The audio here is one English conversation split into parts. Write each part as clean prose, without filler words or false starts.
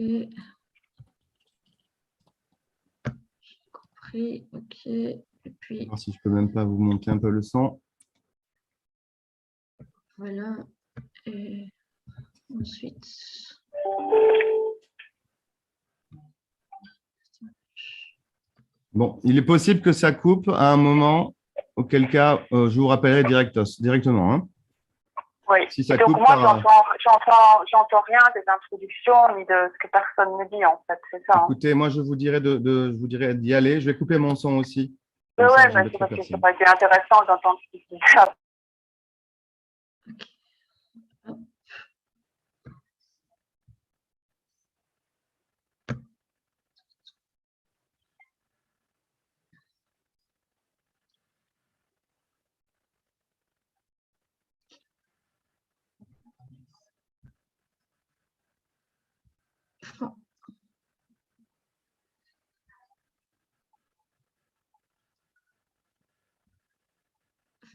J'ai compris. Ok. Et puis. Voir si je peux même pas vous monter un peu le son. Voilà. Et ensuite. Bon, il est possible que ça coupe à un moment, auquel cas, je vous rappellerai directement. Hein. Oui. Si ça donc coupe moi, j'entends rien des introductions ni de ce que personne ne dit en fait, c'est ça. Écoutez, moi je vous dirais d'y aller. Je vais couper mon son aussi. Oui, mais c'est parce que ça aurait été intéressant d'entendre ce qui se dit.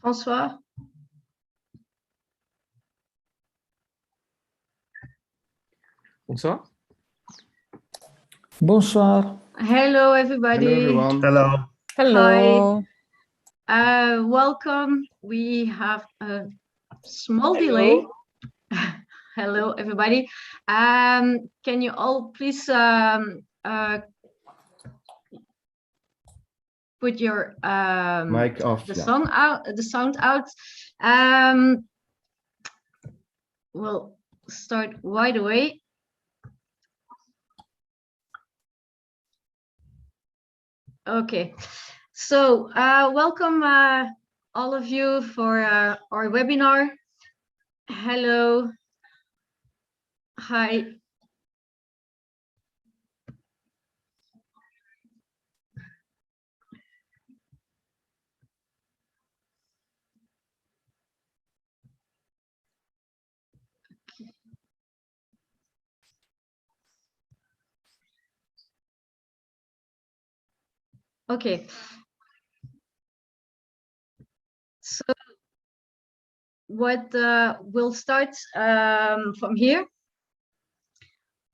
François. Bonsoir. Bonsoir. Hello, everybody. Hello, everyone. Hello. Hello. Hi. Welcome. We have a small delay. Hello, everybody. Can you all please put your mic off, the sound out. We'll start right away. Okay, so welcome all of you for our webinar. Hello. Hi. Okay. So what we'll start from here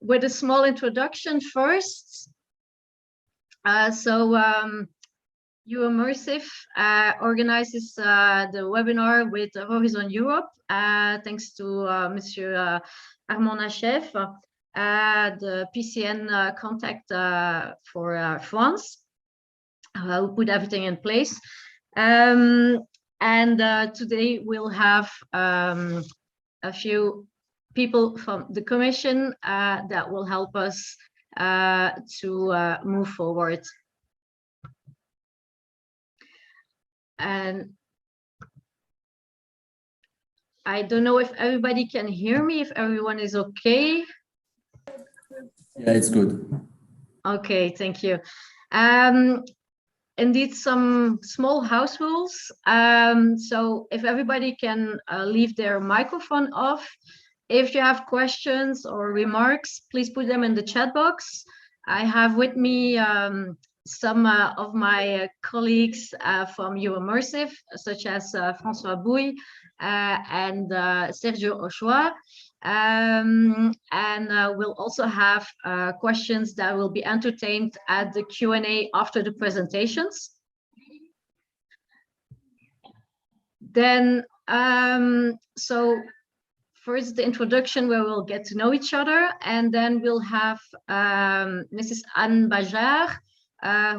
with a small introduction first. Immersive organizes the webinar with Horizon Europe, thanks to Monsieur Armand Nachef, the PCN contact for France, who put everything in place. Today we'll have a few people from the Commission that will help us to move forward. And I don't know if everybody can hear me, if everyone is okay. Yeah, it's good. Okay, thank you. Indeed, some small house rules. So if everybody can leave their microphone off. If you have questions or remarks, please put them in the chat box. I have with me some of my colleagues from Immersive, such as François Bouy and Sergio Ochoa. We'll also have questions that will be entertained at the Q&A after the presentations. Then, so first the introduction where we'll get to know each other, and then we'll have Mrs. Anne Bajar,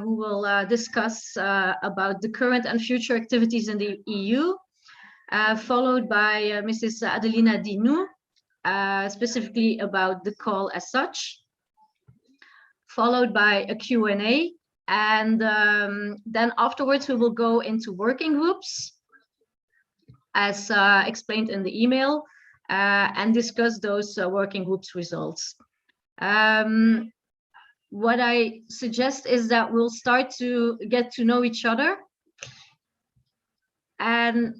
who will discuss about the current and future activities in the EU, followed by Mrs. Adelina Dinou, specifically about the call as such, followed by a Q&A, and then afterwards we will go into working groups, as explained in the email, and discuss those working groups results. What I suggest is that we'll start to get to know each other, and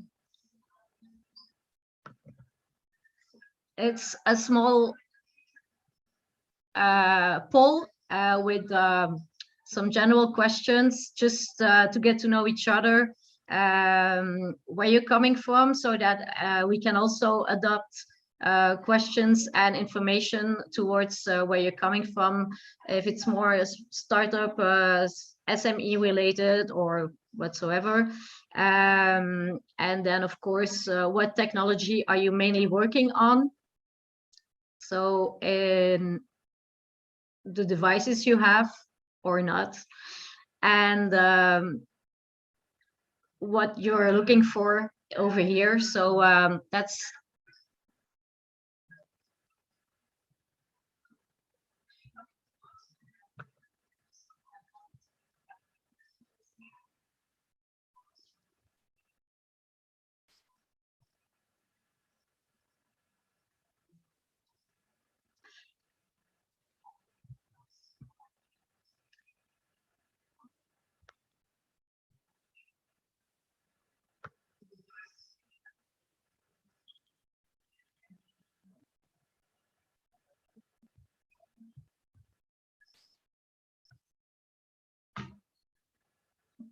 it's a small poll with some general questions, just to get to know each other, where you're coming from, so that we can also adopt questions and information towards where you're coming from, if it's more a startup, SME related or whatsoever. And then, of course, what technology are you mainly working on? So in the devices you have or not, and what you're looking for over here. So that's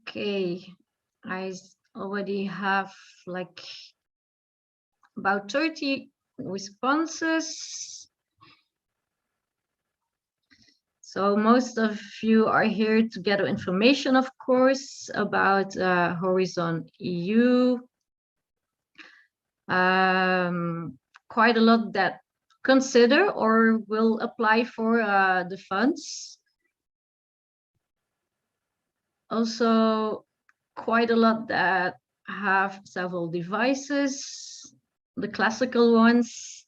okay. I already have like about 30 responses. So most of you are here to gather information, of course, about Horizon EU. Quite a lot that consider or will apply for the funds. Also, quite a lot that have several devices, the classical ones.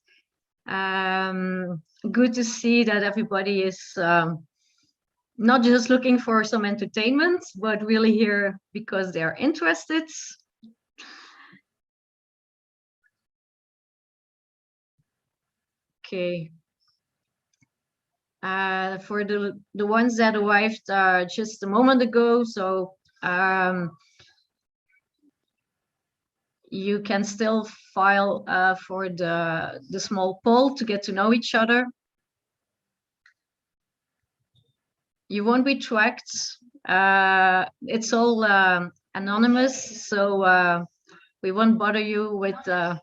Good to see that everybody is not just looking for some entertainment, but really here because they are interested. Okay. For the ones that arrived just a moment ago, so you can still file for the small poll to get to know each other. You won't be tracked. It's all anonymous, so we won't bother you with the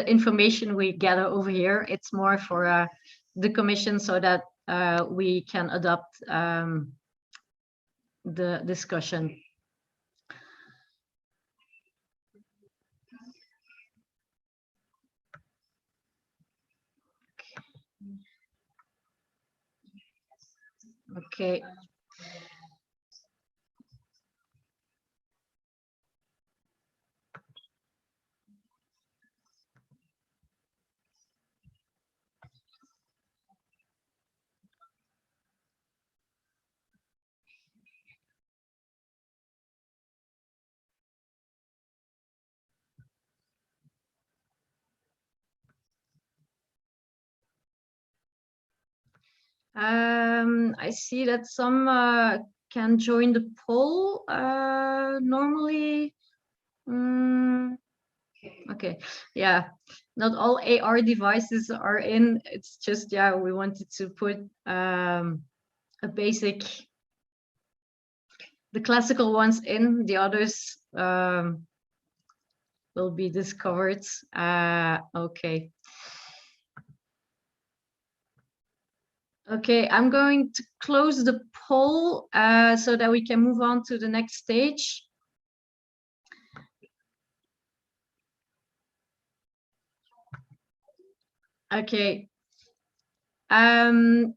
information we gather over here. It's more for the commission so that we can adopt the discussion. Okay. I see that some can join the poll normally. Okay, yeah, not all AR devices are in. It's just, yeah, we wanted to put a basic, the classical ones in, the others will be discovered. Okay. Okay, I'm going to close the poll so that we can move on to the next stage. Okay. From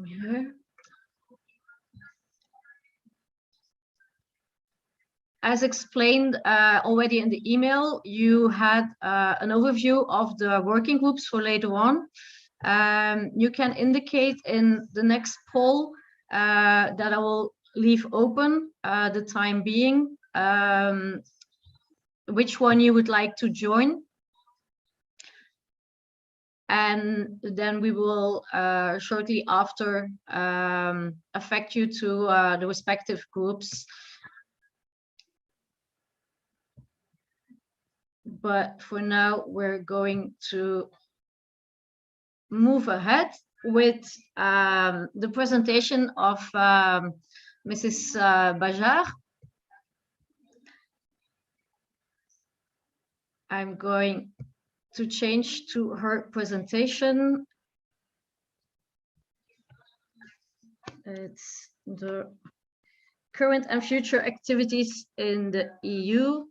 here. As explained already in the email, you had an overview of the working groups for later on. You can indicate in the next poll that I will leave open the time being, which one you would like to join. And then we will shortly after affect you to the respective groups. But for now, we're going to move ahead with the presentation of Mrs. Bajar. I'm going to change to her presentation. It's the current and future activities in the EU.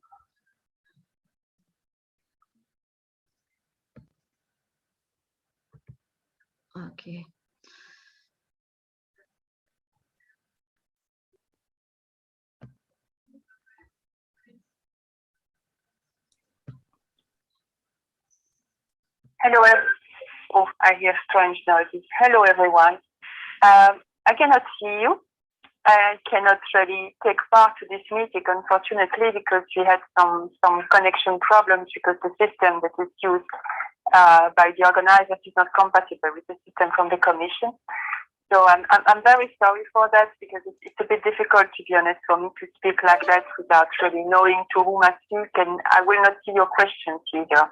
Okay. Hello. Oh, I hear strange noises. Hello, everyone. I cannot see you. I cannot really take part to this meeting, unfortunately, because we had some connection problems because the system that is used by the organizers is not compatible with the system from the Commission. So I'm very sorry for that, because it's a bit difficult, to be honest, for me to speak like that without really knowing to whom I speak, and I will not see your questions either.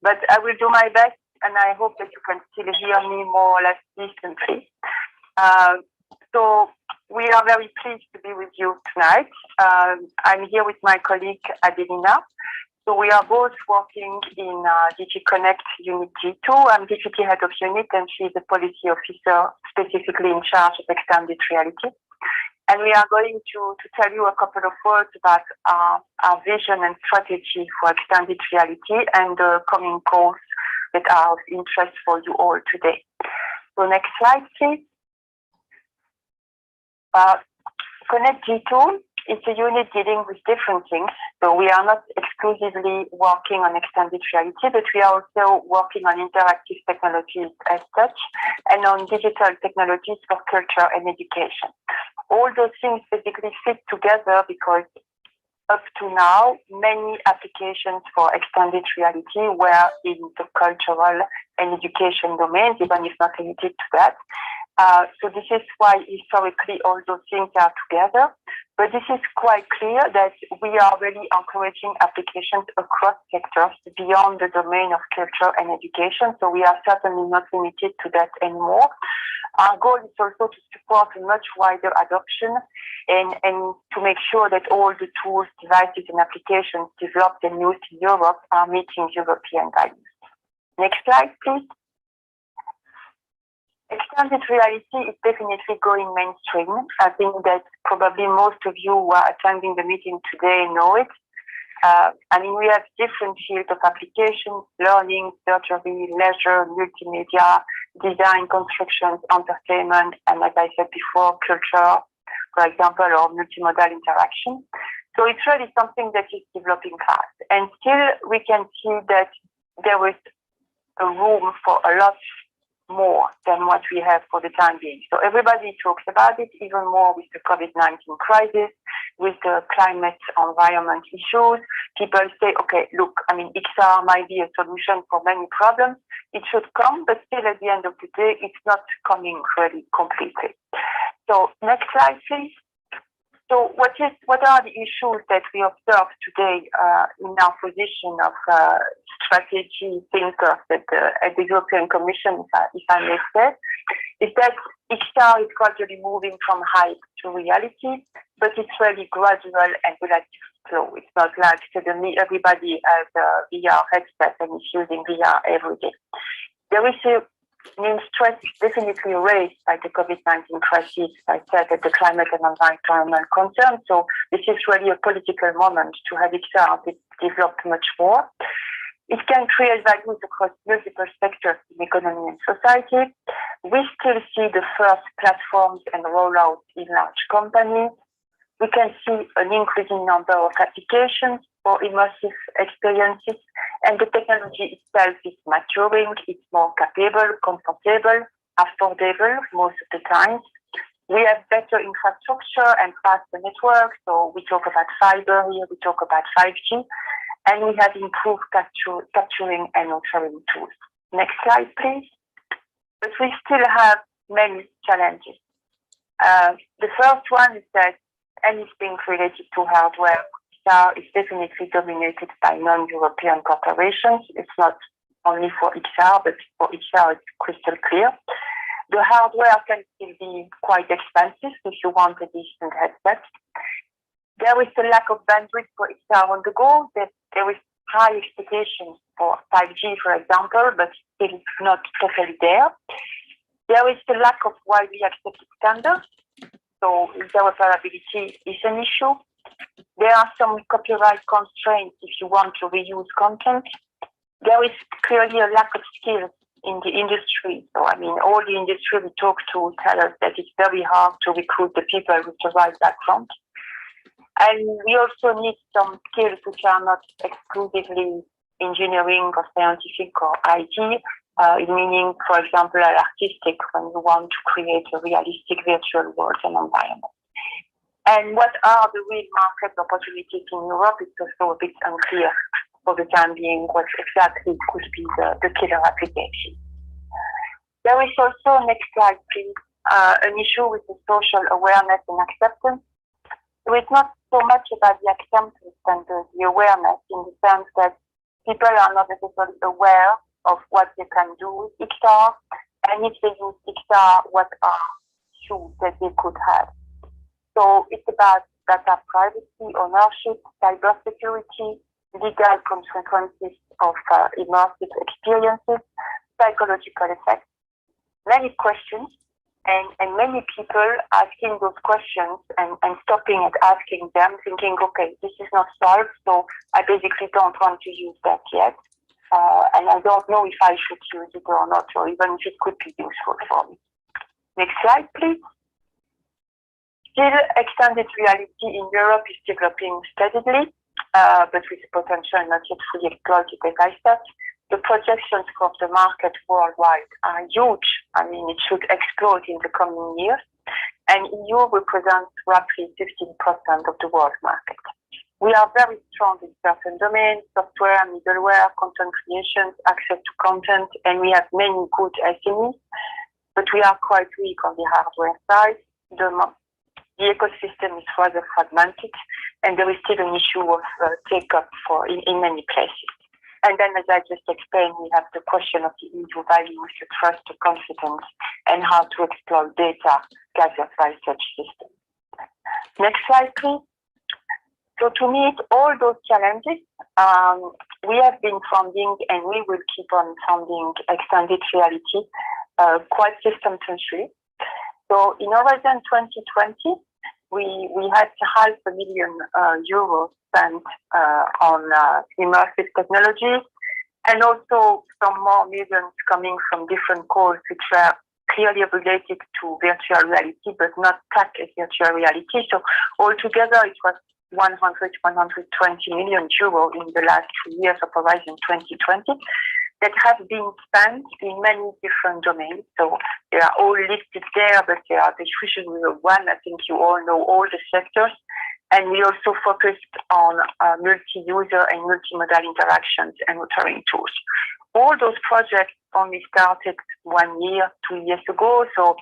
But I will do my best, and I hope that you can still hear me more or less decently. So we are very pleased to be with you tonight. I'm here with my colleague Adelina. So we are both working in DG Connect Unit G2. I'm Deputy Head of Unit, and she's a policy officer specifically in charge of extended reality. And we are going to tell you a couple of words about our vision and strategy for extended reality and the coming goals that are of interest for you all today. So next slide, please. Connect G2 is a unit dealing with different things. So we are not exclusively working on extended reality, but we are also working on interactive technologies as such, and on digital technologies for culture and education. All those things basically fit together because up to now, many applications for extended reality were in the cultural and education domains, even if not limited to that. So this is why historically all those things are together. But this is quite clear that we are really encouraging applications across sectors beyond the domain of culture and education. So we are certainly not limited to that anymore. Our goal is also to support a much wider adoption and to make sure that all the tools, devices, and applications developed and used in Europe are meeting European values. Next slide, please. Extended reality is definitely going mainstream. I think that probably most of you who are attending the meeting today know it. I mean, we have different fields of applications: learning, surgery, leisure, multimedia, design, construction, entertainment, and as I said before, culture, for example, or multimodal interaction. So it's really something that is developing fast. And still, we can see that there is a room for a lot more than what we have for the time being. So everybody talks about it, even more with the COVID-19 crisis, with the climate environment issues. People say, okay, look, I mean, XR might be a solution for many problems. It should come, but still at the end of the day, it's not coming really completely. So next slide, please. So what are the issues that we observe today in our position of strategy thinkers at the European Commission, if I may say, is that XR is gradually moving from hype to reality, but it's really gradual and relatively slow. It's not like suddenly everybody has a VR headset and is using VR every day. There is stress is definitely raised by the COVID-19 crisis, I said, at the climate and environment concern. So this is really a political moment to have XR developed much more. It can create values across multiple sectors in economy and society. We still see the first platforms and rollouts in large companies. We can see an increasing number of applications for immersive experiences, and the technology itself is maturing. It's more capable, comfortable, affordable most of the time. We have better infrastructure and faster networks. So we talk about fiber here, we talk about 5G, and we have improved capturing and authoring tools. Next slide, please. But we still have many challenges. The first one is that anything related to hardware is definitely dominated by non-European corporations. It's not only for XR, but for XR it's crystal clear. The hardware can still be quite expensive if you want a decent headset. There is a lack of bandwidth for XR on the go. There is high expectations for 5G, for example, but still not totally there. There is the lack of widely accepted standards, so interoperability is an issue. There are some copyright constraints if you want to reuse content. There is clearly a lack of skills in the industry. So, I mean, all the industry we talk to tell us that it's very hard to recruit the people with the right background. And we also need some skills which are not exclusively engineering or scientific or IT, meaning, for example, artistic, when you want to create a realistic virtual world and environment. And what are the real market opportunities in Europe? It's also a bit unclear for the time being what exactly could be the killer application. There is also, next slide please, an issue with the social awareness and acceptance. So it's not so much about the acceptance than the awareness, in the sense that people are not necessarily aware of what they can do with XR, and if they use XR, what are issues that they could have. So it's about data privacy, ownership, cybersecurity, legal consequences of immersive experiences, psychological effects, many questions, and many people asking those questions and stopping at asking them, thinking, okay, this is not solved, so I basically don't want to use that yet. And I don't know if I should use it or not, or even if it could be useful for me. Next slide, please. Still, extended reality in Europe is developing steadily, but with potential not yet fully exploited, as I said. The projections for the market worldwide are huge. I mean, it should explode in the coming years. And EU represents roughly 15% of the world market. We are very strong in certain domains, software, middleware, content creation, access to content, and we have many good SMEs, but we are quite weak on the hardware side. The ecosystem is rather fragmented, and there is still an issue of take-up in many places. And then, as I just explained, we have the question of the EU values, the trust, the confidence, and how to exploit data gathered by such systems. Next slide, please. So to meet all those challenges, we have been funding, and we will keep on funding extended reality quite system-centrally. So in Horizon 2020, we had €500,000 spent on immersive technologies, and also some more millions coming from different calls which were clearly related to virtual reality, but not tech as virtual reality. So altogether, it was 120 million euro in the last 2 years of Horizon 2020 that have been spent in many different domains. So they are all listed there, but they are the usual one. I think you all know all the sectors. And we also focused on multi-user and multimodal interactions and authoring tools. All those projects only started 1 year, 2 years ago. So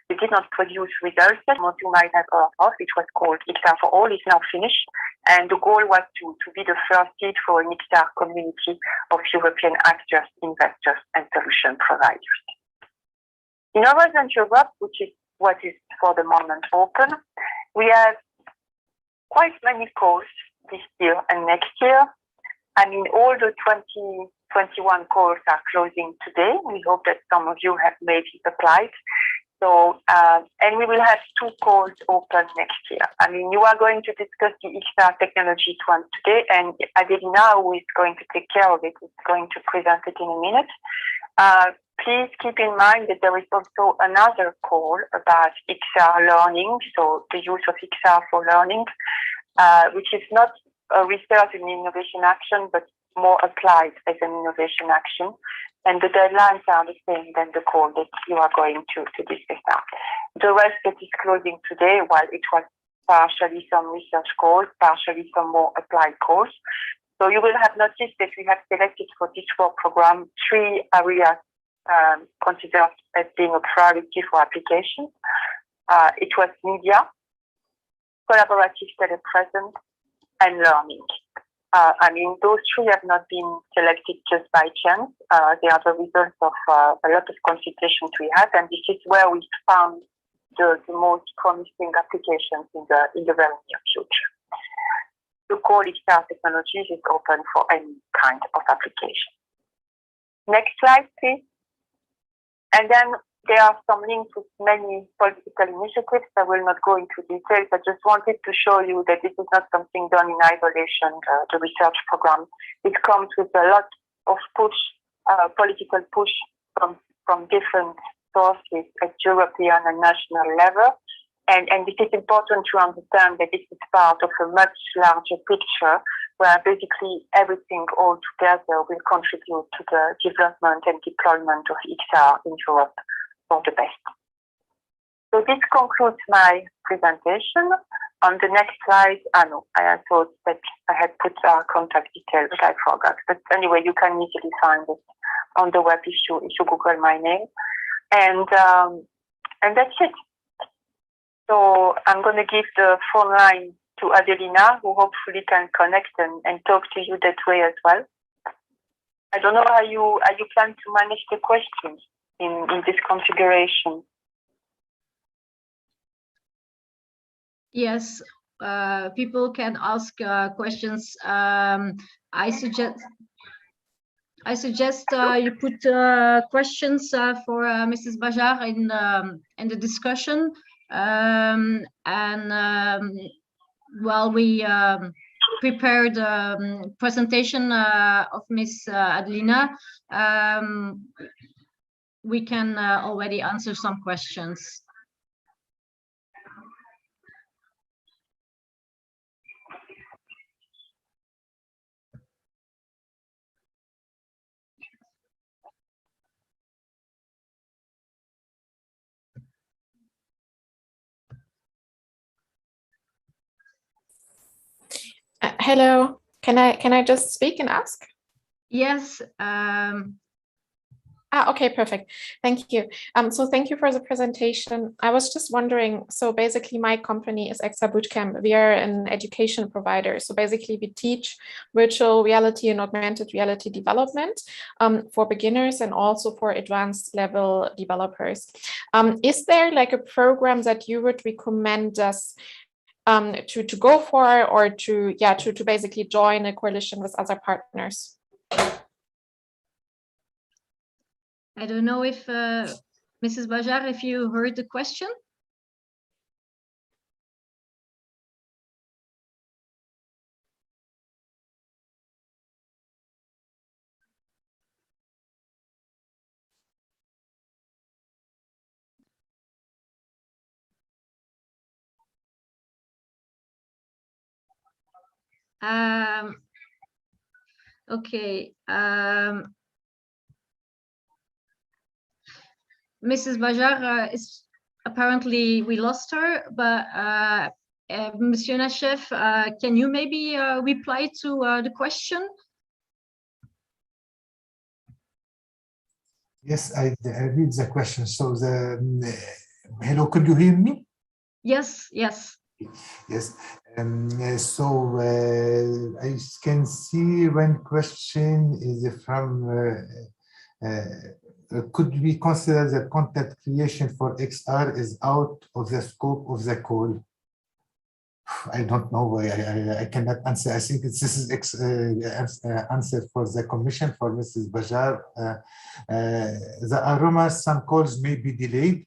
we did not produce results yet. What you might have heard of, it was called XR for All, is now finished. And the goal was to be the first seed for an XR community of European actors, investors, and solution providers. In Horizon Europe, which is what is for the moment open, we have quite many calls this year and next year. I mean, all the 2021 calls are closing today. We hope that some of you have maybe applied. So, and we will have 2 calls open next year. I mean, you are going to discuss the XR technologies one today, and Adelina, who is going to take care of it, is going to present it in a minute. Please keep in mind that there is also another call about XR learning, so the use of XR for learning, which is not a research and innovation action, but more applied as an innovation action. And the deadlines are the same than the call that you are going to discuss now. The rest that is closing today, while it was partially some research calls, partially some more applied calls. So you will have noticed that we have selected for this work program 3 areas considered as being a priority for applications. It was media, collaborative telepresence, and learning. I mean, those three have not been selected just by chance. They are the results of a lot of consultations we had, and this is where we found the most promising applications in the very near future. The call XR Technologies is open for any kind of application. Next slide, please. And then there are some links with many political initiatives. I will not go into details. I just wanted to show you that this is not something done in isolation, the research program. It comes with a lot of political push from different sources at European and national level. And it is important to understand that this is part of a much larger picture where basically everything all together will contribute to the development and deployment of XR in Europe for the best. So this concludes my presentation. On the next slide, I thought that I had put contact details, but I forgot. But anyway, you can easily find it on the web if you Google my name. And that's it. So I'm going to give the phone line to Adelina, who hopefully can connect and talk to you that way as well. I don't know how you plan to manage the questions in this configuration. Yes, people can ask questions. I suggest you put questions for Mrs. Bajar in the discussion. While we prepare the presentation of Ms. Adelina, we can already answer some questions. Hello, can I just speak and ask? Yes. Okay, perfect. Thank you. So thank you for the presentation. I was just wondering, so basically my company is XR Bootcamp. We are an education provider. So basically we teach virtual reality and augmented reality development for beginners and also for advanced level developers. Is there like a program that you would recommend us to go for, or to basically join a coalition with other partners? I don't know if Mrs. Bajar, if you heard the question. Okay. Mrs. Bajar is apparently, we lost her, but Monsieur Nachef, can you maybe reply to the question? Yes, I read the question. So hello, could you hear me? Yes, yes. Yes. So I can see one question is from could we consider that content creation for XR is out of the scope of the call? I don't know. I cannot answer. I think this is answer for the commission for Mrs. Bajar. There are rumors some calls may be delayed.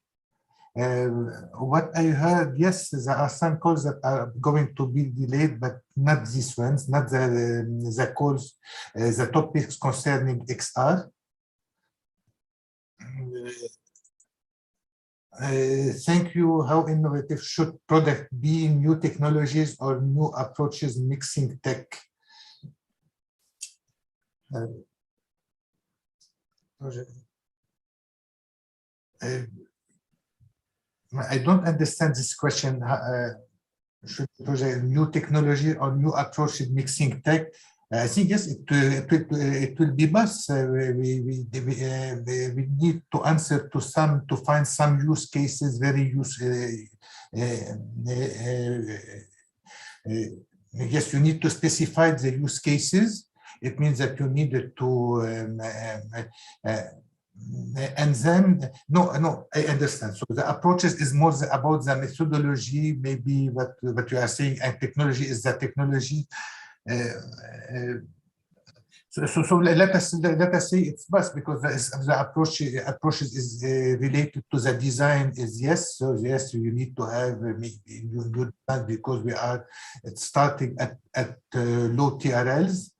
What I heard, yes, there are some calls that are going to be delayed, but not these ones, not the calls, the topics concerning XR. Thank you. How innovative should product be? New technologies or new approaches mixing tech? I don't understand this question. Should project new technology or new approaches mixing tech? I think yes, it will be both. We need to answer to find some use cases very yes, you need to specify the use cases. It means that you need to, and then, no, I understand. So the approaches is more about the methodology, maybe what you are saying, and technology is the technology. So let us say it's best because the approaches is related to the design is yes. So yes, you need to have good design because we are starting at low TRLs,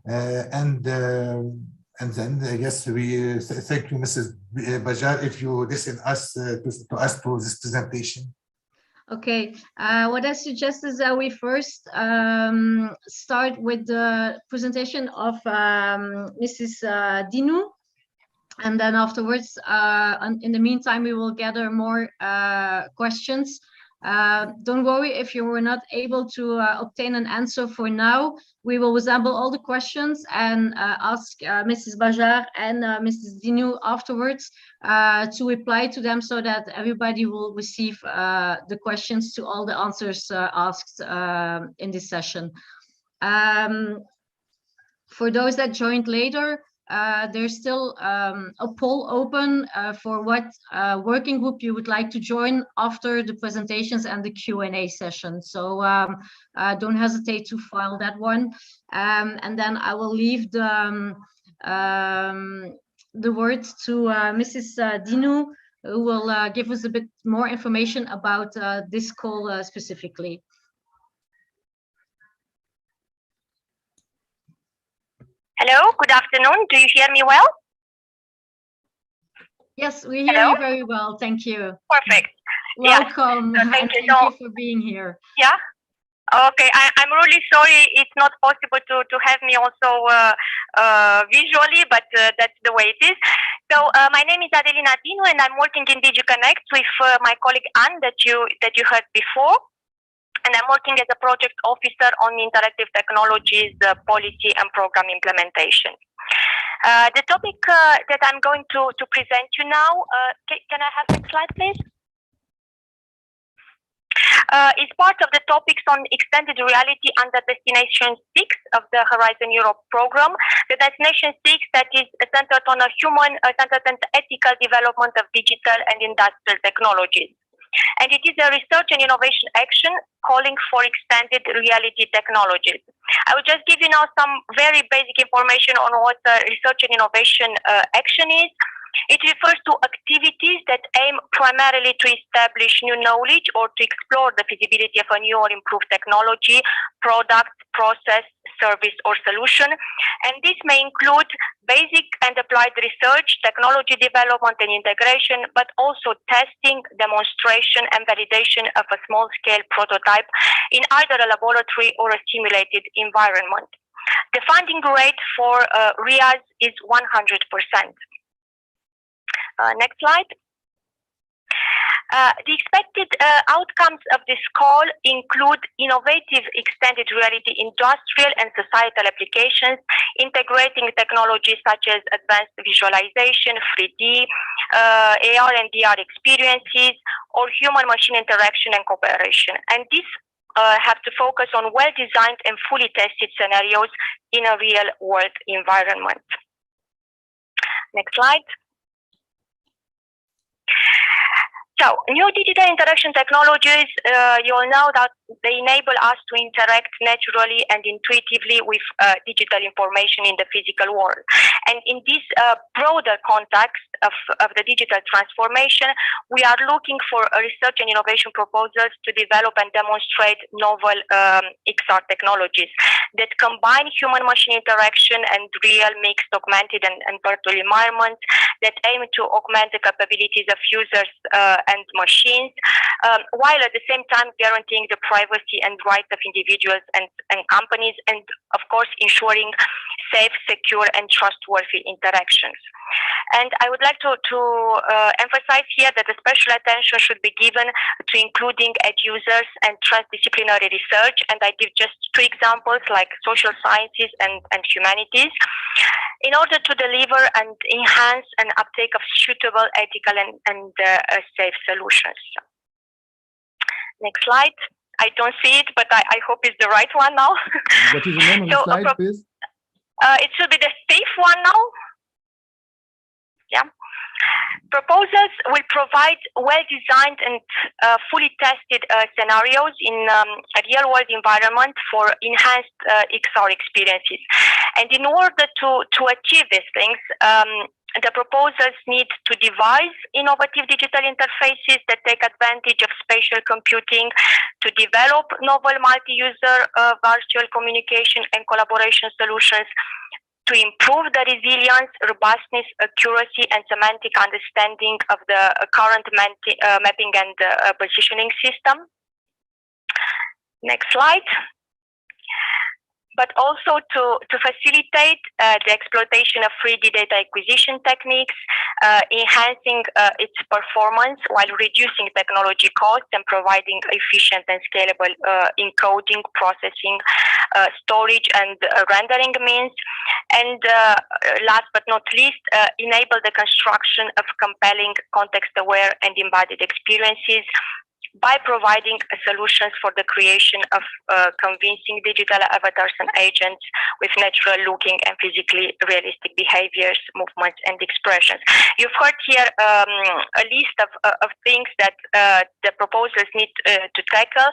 and then yes, we thank you, Mrs. Bajar, if you listen us to this presentation. Okay, what I suggest is that we first start with the presentation of Mrs. Dinu, and then afterwards, in the meantime, we will gather more questions. Don't worry if you were not able to obtain an answer for now. We will assemble all the questions and ask Mrs. Bajar and Mrs. Dinu afterwards to reply to them so that everybody will receive the questions to all the answers asked in this session. For those that joined later, there's still a poll open for what working group you would like to join after the presentations and the Q&A session. So don't hesitate to file that one. And then I will leave the words to Mrs. Dinu, who will give us a bit more information about this call specifically. Hello, good afternoon. Do you hear me well? Yes, we hear you very well. Thank you. Perfect. Welcome. Yeah. So thank you for being here. Yeah. Okay, I'm really sorry it's not possible to have me also visually, but that's the way it is. So my name is Adelina Dinu, and I'm working in DigiConnect with my colleague Anne that you heard before. And I'm working as a project officer on interactive technologies, policy and program implementation. The topic that I'm going to present you now, can I have the slide, please? Is part of the topics on extended reality under Destination 6 of the Horizon Europe program. The Destination 6 that is centered on a human-centered and ethical development of digital and industrial technologies. And it is a research and innovation action calling for extended reality technologies. I will just give you now some very basic information on what research and innovation action is. It refers to activities that aim primarily to establish new knowledge or to explore the feasibility of a new or improved technology, product, process, service, or solution. And this may include basic and applied research, technology development and integration, but also testing, demonstration, and validation of a small-scale prototype in either a laboratory or a simulated environment. The funding rate for RIAs is 100%. Next slide. The expected outcomes of this call include innovative extended reality industrial and societal applications, integrating technologies such as advanced visualization, 3D, AR and VR experiences, or human-machine interaction and cooperation. And these have to focus on well-designed and fully tested scenarios in a real-world environment. Next slide. So, new digital interaction technologies, you all know that they enable us to interact naturally and intuitively with digital information in the physical world. And in this broader context of the digital transformation, we are looking for research and innovation proposals to develop and demonstrate novel XR technologies that combine human-machine interaction and real mixed augmented and virtual environments that aim to augment the capabilities of users and machines, while at the same time guaranteeing the privacy and rights of individuals and companies, and of course ensuring safe, secure, and trustworthy interactions. And I would like to emphasize here that a special attention should be given to including end users and transdisciplinary research, and I give just two examples like social sciences and humanities, in order to deliver and enhance an uptake of suitable, ethical, and safe solutions. Next slide. I don't see it, but I hope it's the right one now. What is the name of the So, slide, please? it should be the fifth one now. Yeah. Proposals will provide well-designed and fully tested scenarios in a real-world environment for enhanced XR experiences. And in order to achieve these things, the proposals need to devise innovative digital interfaces that take advantage of spatial computing, to develop novel multi-user virtual communication and collaboration solutions, to improve the resilience, robustness, accuracy, and semantic understanding of the current mapping and positioning system. Next slide. But also to facilitate the exploitation of 3D data acquisition techniques, enhancing its performance while reducing technology costs and providing efficient and scalable encoding, processing, storage, and rendering means. And last but not least, enable the construction of compelling, context-aware, and embodied experiences by providing solutions for the creation of convincing digital avatars and agents with natural looking and physically realistic behaviors, movements, and expressions. You've heard here a list of things that the proposals need to tackle,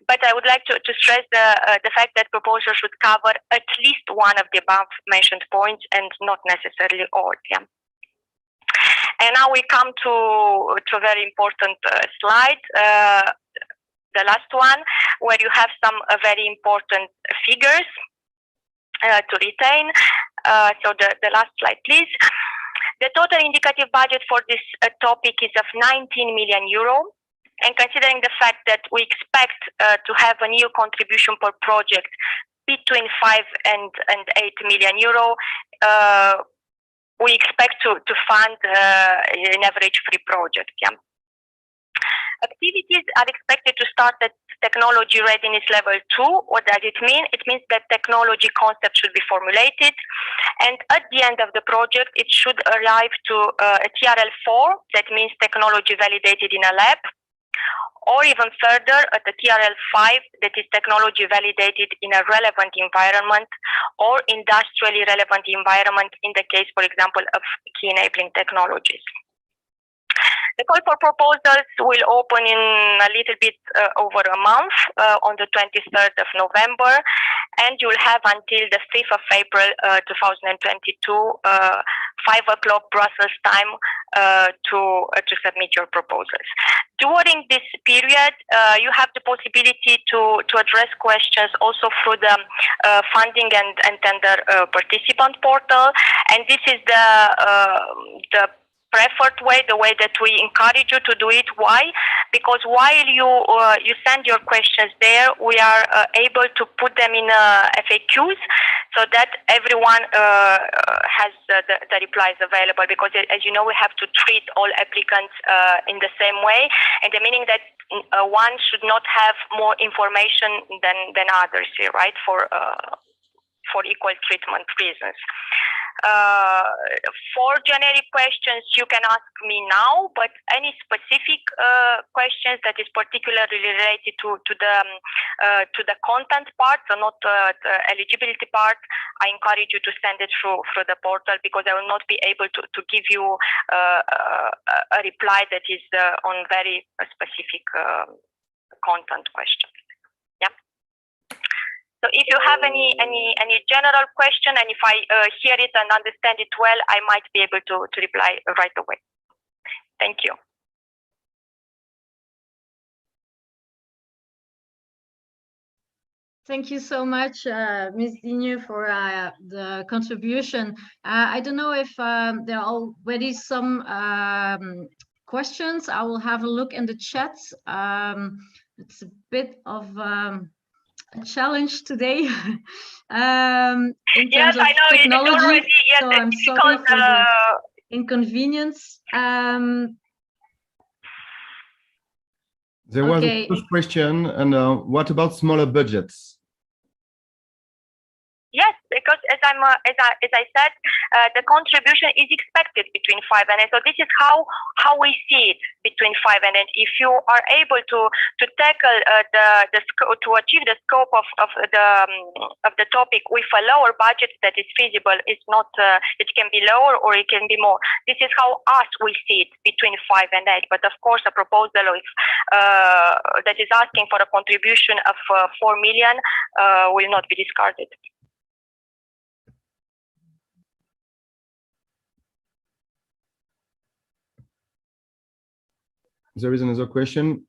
but I would like to stress the fact that proposals should cover at least one of the above mentioned points and not necessarily all. Yeah. And now we come to a very important slide, the last one, where you have some very important figures to retain. So the last slide, please. The total indicative budget for this topic is of 19 million euro. And considering the fact that we expect to have a new contribution per project between 5 and 8 million euro, we expect to fund an average 3 projects. Yeah. Activities are expected to start at technology readiness level 2. What does it mean? It means that technology concept should be formulated, and at the end of the project, it should arrive to a TRL 4. That means technology validated in a lab, or even further at the TRL 5, that is technology validated in a relevant environment or industrially relevant environment in the case, for example, of key enabling technologies. The call for proposals will open in a little bit over a month on the 23rd of November, and you'll have until the 5th of April 2022, 5 o'clock Brussels time, to submit your proposals. During this period, you have the possibility to address questions also through the funding and tender participant portal, and this is the preferred way, the way that we encourage you to do it. Why? Because while you send your questions there, we are able to put them in FAQs so that everyone has the replies available. Because as you know, we have to treat all applicants in the same way, and the meaning that one should not have more information than others here, right? For equal treatment reasons. For generic questions, you can ask me now, but any specific questions that is particularly related to the content part, so not the eligibility part, I encourage you to send it through the portal, because I will not be able to give you a reply that is on very specific content questions. So if you have any general question, and if I hear it and understand it well, I might be able to reply right away. Thank you. Thank you so much, Ms. Digne, for the contribution. I don't know if there are already some questions. I will have a look in the chat. It's a bit of a challenge today in terms of technology, already, yes, so I'm sorry for the inconvenience. There was a first question, and what about smaller budgets? Yes, because as I said, the contribution is expected between 5 and 8. So this is how we see it between 5 and 8. If you are able to tackle to achieve the scope of the topic with a lower budget that is feasible, it's not. It can be lower or it can be more. This is how us we see it between 5 and 8. But of course, a proposal that is asking for a contribution of 4 million will not be discarded. There is another question.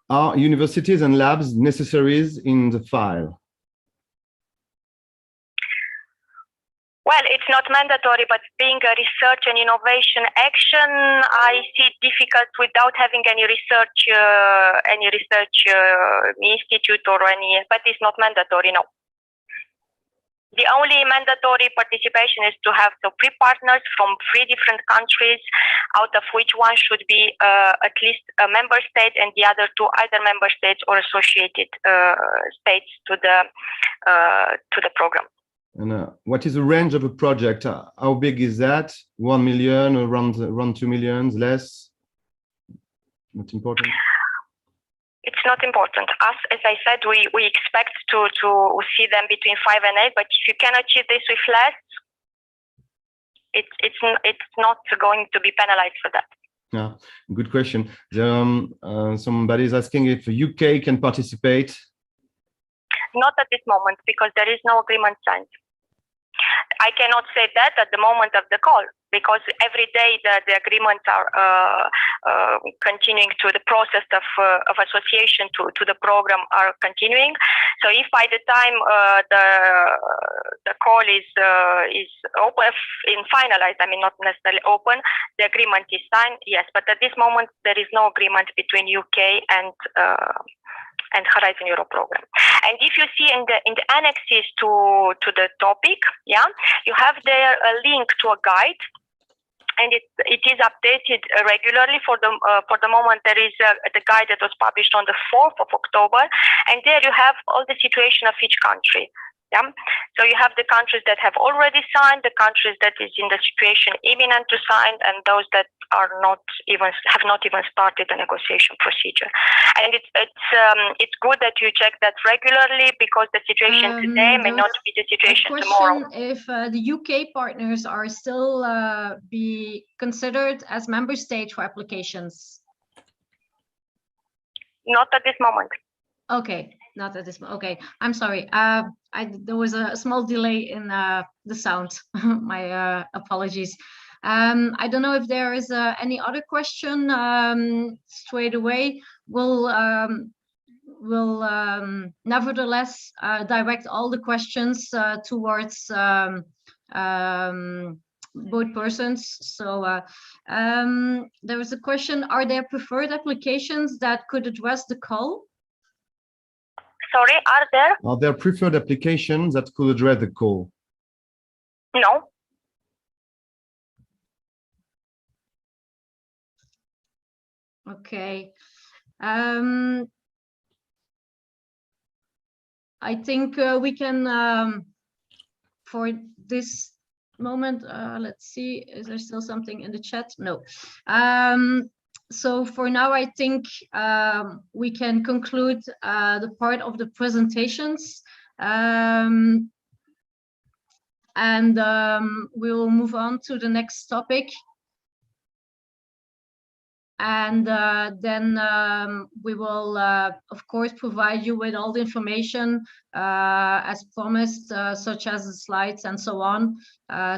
Are universities and labs necessaries in the file? Well, it's not mandatory, but being a research and innovation action, I see it difficult without having any research institute or any, but it's not mandatory, no. The only mandatory participation is to have the 3 partners from 3 different countries, out of which one should be at least a member state and the other 2 either member states or associated states to the program. And what is the range of a project? How big is that? 1 million, around 2 million, less? Not important. It's not important. Us, as I said, we expect to see them between 5 and 8. But if you can achieve this with less, it's not going to be penalized for that. Yeah, good question. Somebody is asking if the UK can participate. Not at this moment because there is no agreement signed. I cannot say that at the moment of the call because every day the agreements are continuing to the process of association to the program are continuing. So if by the time the call is open, finalized, I mean not necessarily open, the agreement is signed, yes. But at this moment there is no agreement between UK and Horizon Europe program. And if you see in the annexes to the topic, yeah, you have there a link to a guide, and it is updated regularly. For the moment, there is the guide that was published on the 4th of October, and there you have all the situation of each country. Yeah, so you have the countries that have already signed, the countries that is in the situation imminent to sign, and those that have not even started the negotiation procedure. And it's good that you check that regularly because the situation today may not be the situation tomorrow. If the UK partners are still be considered as member states for applications. Not at this moment. Okay, not at this moment. Okay, I'm sorry. There was a small delay in the sound. My apologies. I don't know if there is any other question straight away. We'll nevertheless direct all the questions towards both persons. So there was a question: are there preferred applications that could address the call? Sorry, are there preferred applications that could address the call? No. Okay. I think we can, for this moment, let's see, is there still something in the chat? No. So for now, I think we can conclude the part of the presentations, and we will move on to the next topic. And then we will, of course, provide you with all the information as promised, such as the slides and so on,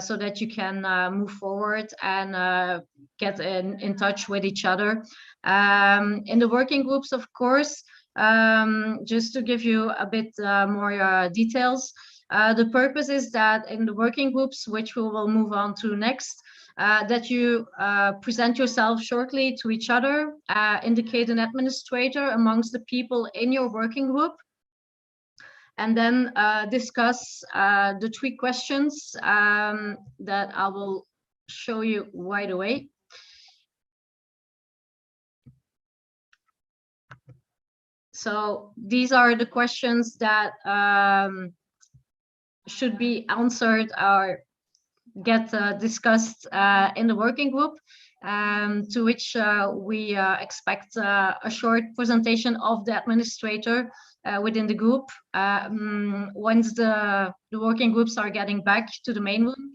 so that you can move forward and get in touch with each other. In the working groups, of course, just to give you a bit more details, the purpose is that in the working groups, which we will move on to next, that you present yourself shortly to each other, indicate an administrator amongst the people in your working group, and then discuss the 3 questions that I will show you right away. So these are the questions that should be answered or get discussed in the working group, to which we expect a short presentation of the administrator within the group once the working groups are getting back to the main room.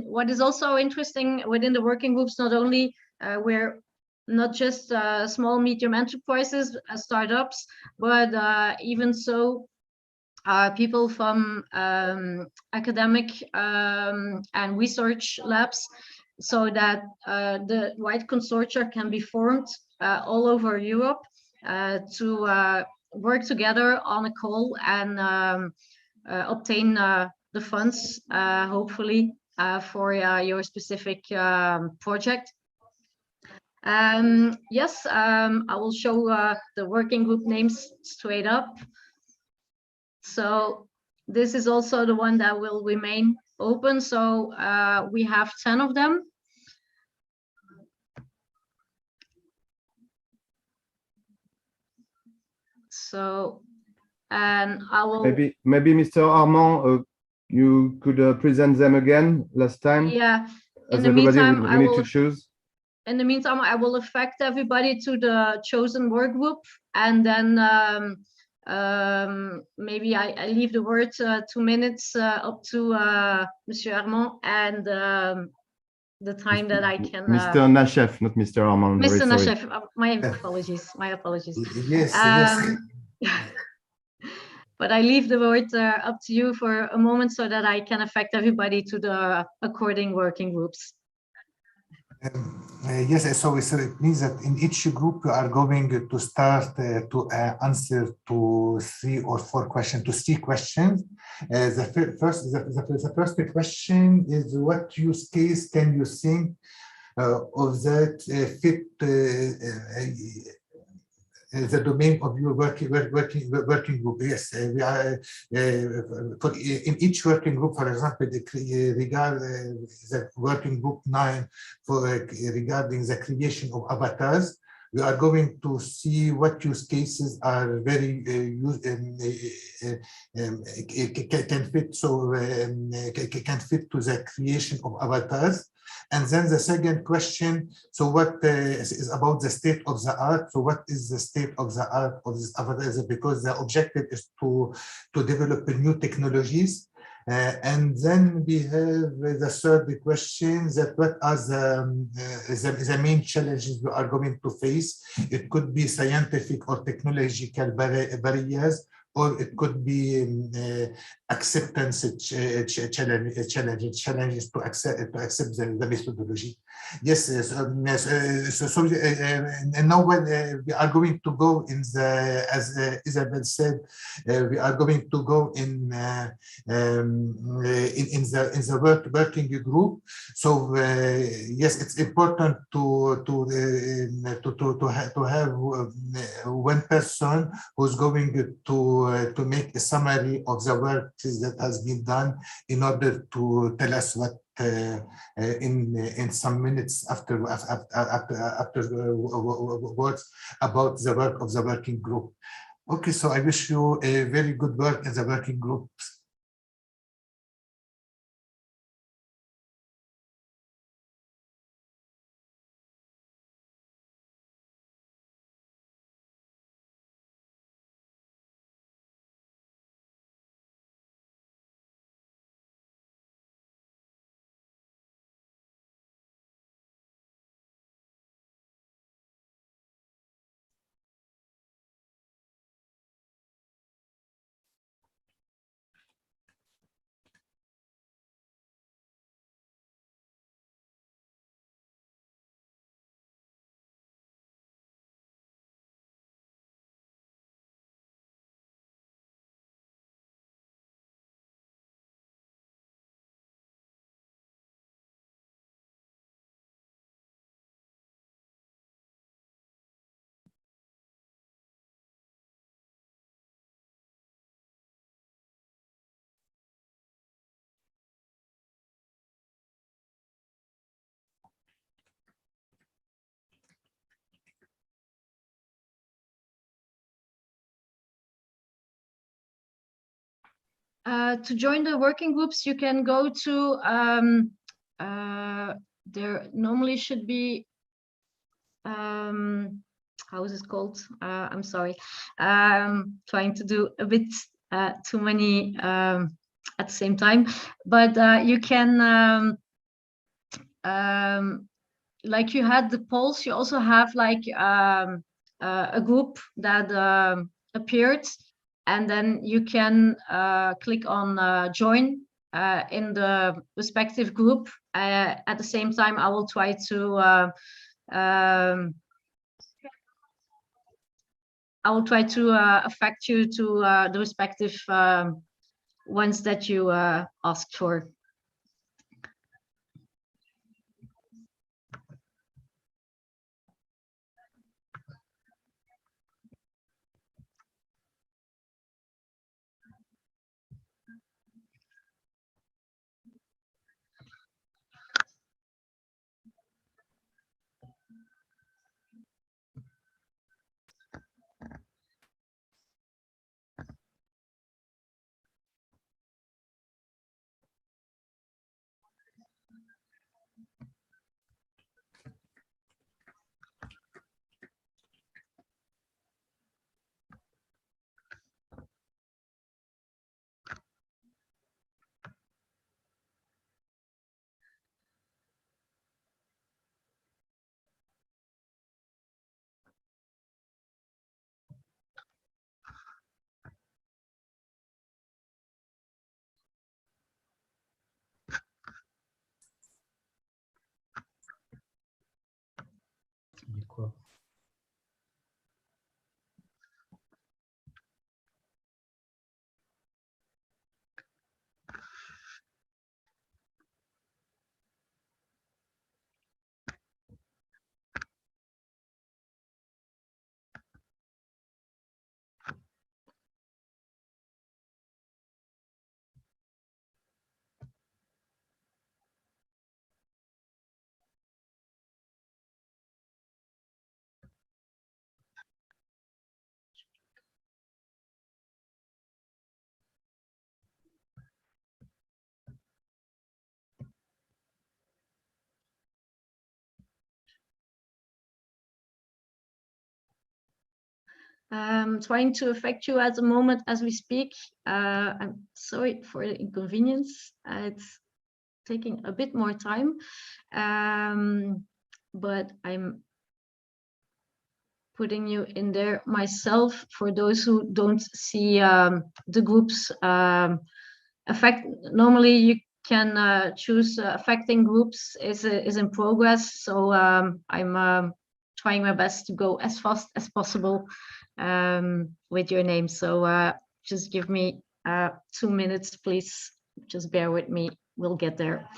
What is also interesting within the working groups, not only we're not just small, medium enterprises, startups, but even so, people from academic and research labs, so that the wide consortia can be formed all over Europe to work together on a call and obtain the funds, hopefully, for your specific project. Yes, I will show the working group names straight up. So this is also the one that will remain open. So we have 10 of them. So, and I will... Maybe Mr. Armand, you could present them again last time? Yeah, as everybody, we need to choose. In the meantime, I will affect everybody to the chosen work group, and then maybe I leave the word 2 minutes up to Monsieur Armand, and the time that I can... Mr. Nachef, not Mr. Armand. Mr. Nachef, my apologies, my apologies. Yes, yes. But I leave the word up to you for a moment so that I can affect everybody to the according working groups. Yes, so it means that in each group we are going to start to answer to 3 or 4 questions, to 3 questions. The first question is, what use case can you think of that fit the domain of your working group? Yes, we are in each working group. For example, regard the working group 9 for regarding the creation of avatars. We are going to see what use cases are very can fit to the creation of avatars. And then the second question, so what is about the state of the art? So what is the state of the art of this avatar? Because the objective is to develop new technologies. And then we have the third question, that what are the main challenges we are going to face? It could be scientific or technological barriers, or it could be acceptance challenges to accept the methodology. Yes, so now when we are going to go in the, as Isabel said, we are going to go in the working group. So yes, it's important to have one person who's going to make a summary of the work that has been done, in order to tell us what in some minutes after words about the work of the working group. Okay, so I wish you a very good work in the working group. To join the working groups, you can go to, there normally should be, how is it called? I'm sorry, trying to do a bit too many at the same time, but you can, like you had the polls, you also have like a group that appeared, and then you can click on join in the respective group. At the same time, I will try to affect you to the respective ones that you asked for. Trying to affect you at the moment as we speak. I'm sorry for the inconvenience. It's taking a bit more time, but I'm putting you in there myself for those who don't see the groups affect. Normally you can choose affecting groups is in progress, so I'm trying my best to go as fast as possible with your name. So just give me 2 minutes, please. Just bear with me. We'll get there.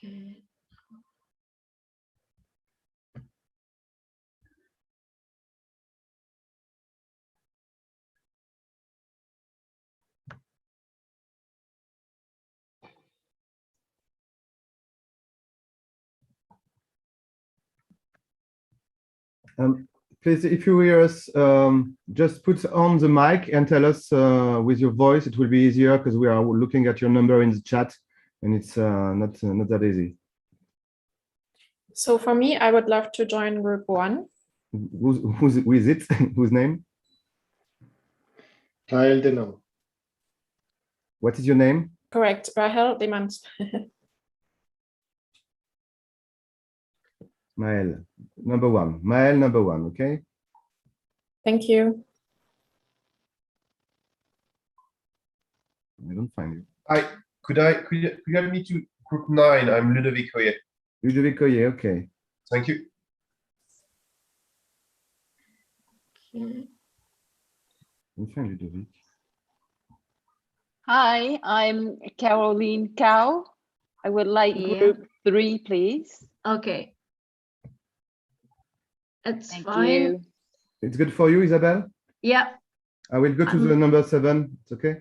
Okay. Please, if you hear us, just put on the mic and tell us with your voice. It will be easier because we are looking at your number in the chat, and it's not that easy. So for me, I would love to join group 1. Who is it? Whose name? Rahel Denham. What is your name? Correct, Rahel Demans. Maël, number 1. Maël, number 1. Okay. Thank you. I don't find you. Could you add me to group 9? I'm Ludovic Hoyer. Ludovic Oyer, okay. Thank you. We find Ludovic. Hi, I'm Caroline Cow. I would like group 3, please. Okay. That's Thank fine. you. It's good for you, Isabel? Yeah. I will go to the number 7. It's okay?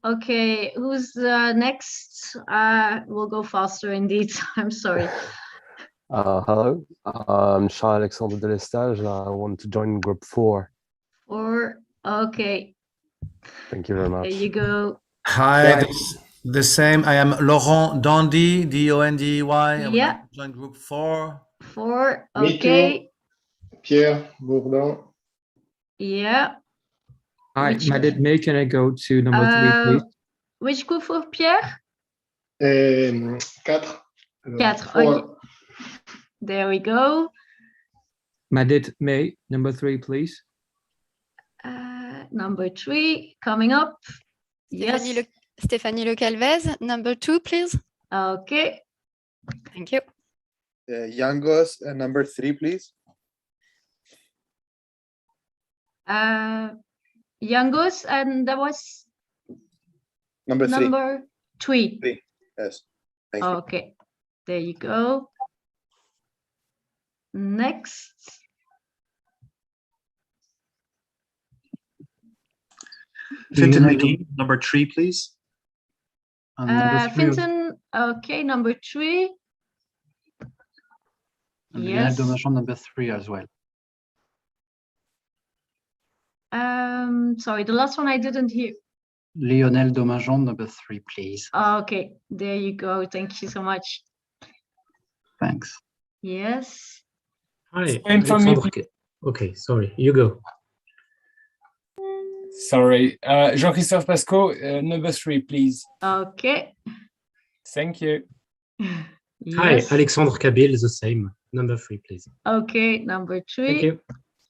Okay. Who's next? We'll go faster indeed. I'm sorry. Hello, I'm Charles-Alexandre Delestage, and I want to join group 4. Okay. Thank you very much. There you go. Hi, the same. I am Laurent Dandy, D-O-N-D-Y. I would Yeah. like to join group 4. 4. Me Okay. too. Pierre Bourdin. Yeah. Hi, Which- Madit May, can I go to number 3, please? Which group for Pierre? 4. 4. Okay. There we go. Madit May, number 3, please. Number 3 coming up. Yes. Stéphanie Le Calvez, number 2, please. Okay. Thank you. Yangos, number 3, please. Yangos, and that was Number 3. number 3. Yes. Thank you. Okay. There you go. Next. Finton, number 3, please. And number 3 Finton, okay, number 3. and Yes. Lionel Domajon, number 3 as well. Sorry, the last one I didn't hear. Lionel Domajon, number 3, please. Okay, there you go. Thank you so much. Thanks. Yes. Hi. Alexandre. Okay, sorry, you go. Sorry. Jean-Christophe Pasco, number 3, please. Okay. Thank you. Hi, Yes. Alexandre Kabil, the same. Number 3, please. Okay, number 3. Thank you.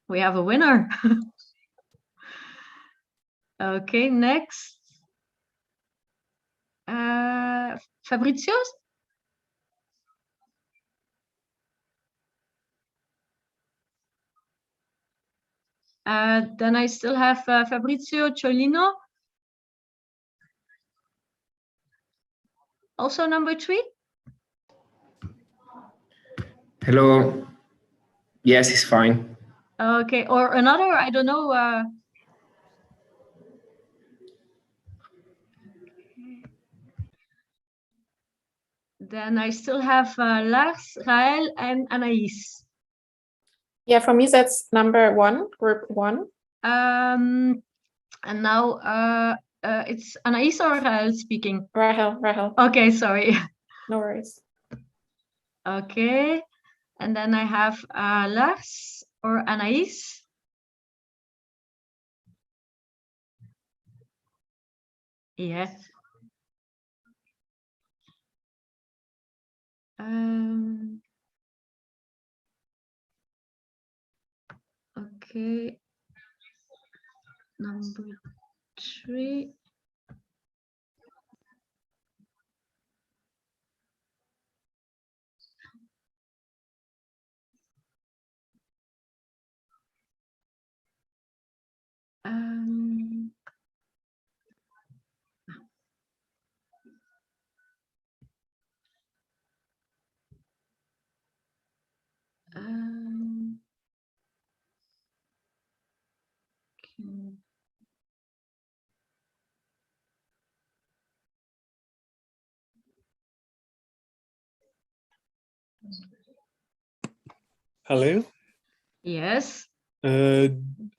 We have a winner. Okay, next. Fabrizio? Then I still have Fabrizio Ciolino. Also number 3? Hello. Yes, it's fine. Okay, or another, I don't know. Then I still have Lars, Raël, and Anaïs. Yeah, for me, that's number 1, group 1. And now it's Anaïs or Raël speaking? Rahel. Okay, sorry. No worries. Okay, and then I have Lars or Anaïs. Yes. Okay. Number 3. Hello. Yes. I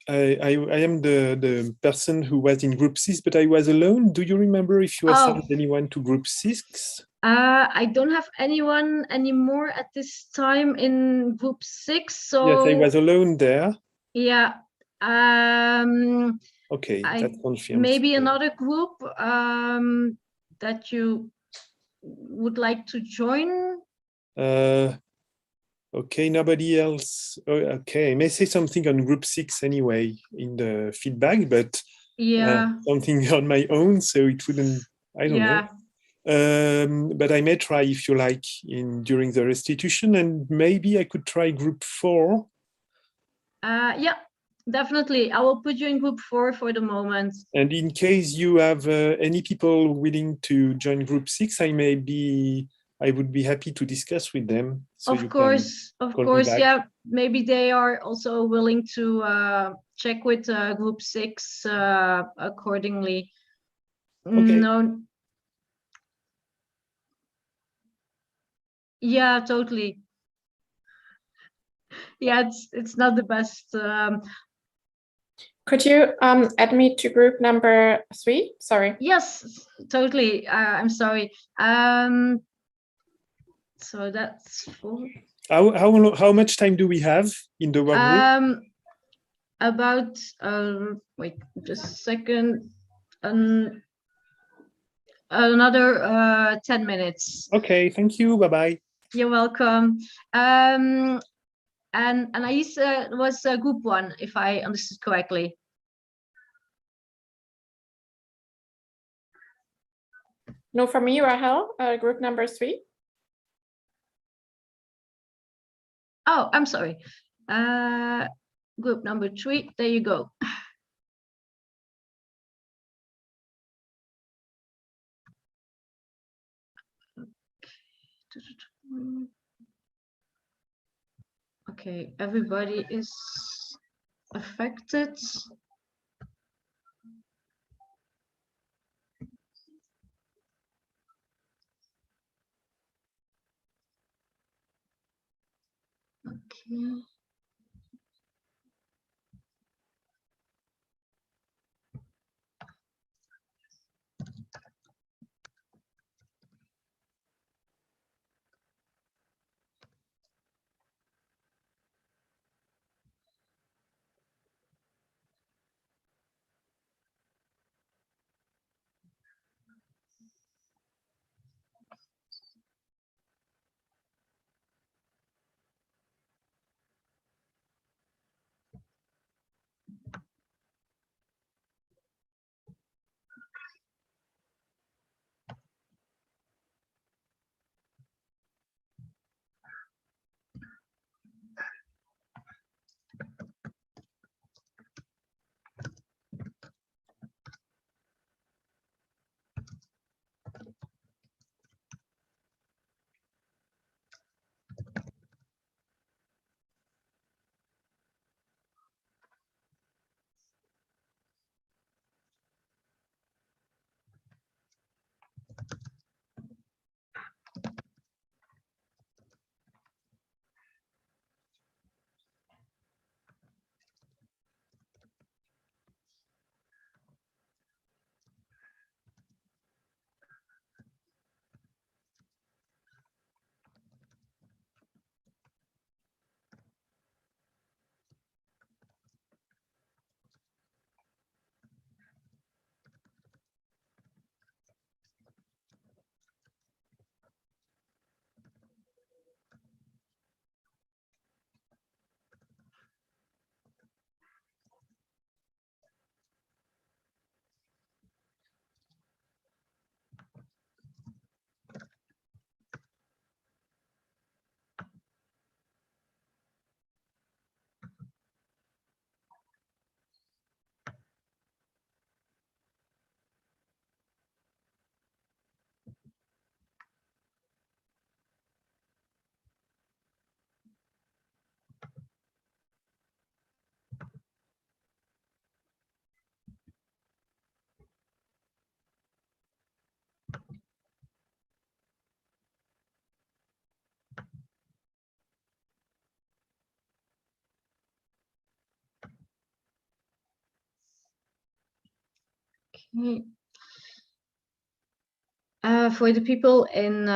am the person who was in group 6, but I was alone. Do you remember if you assigned anyone to group 6? I don't have anyone anymore at this time in group 6. So yes, I was alone there. Yeah. Okay, that's confirmed. Maybe another group that you would like to join. Okay, nobody else. Oh, okay, I may say something on group 6 anyway in the feedback, but something on my own, so it wouldn't. I don't know. But I may try if you like during the restitution, and maybe I could try group 4. Yeah, definitely. I will put you in group 4 for the moment. And in case you have any people willing to join group 6, I would be happy to discuss with them. So of course, yeah. Maybe they are also willing to check with group 6 accordingly. Okay. No. Yeah, totally. Yeah, it's not the best. Could you add me to group number 3? Sorry. Yes, totally. I'm sorry. So that's 4. How much time do we have in the work group? About wait just a second. Another 10 minutes. Okay, thank you. Bye bye. You're welcome. And Anais was group 1, if I understood correctly. No, for me, Rahel, group number 3. Oh, I'm sorry. Group number 3. There you go. Okay, everybody is affected. Okay. Okay. For the people in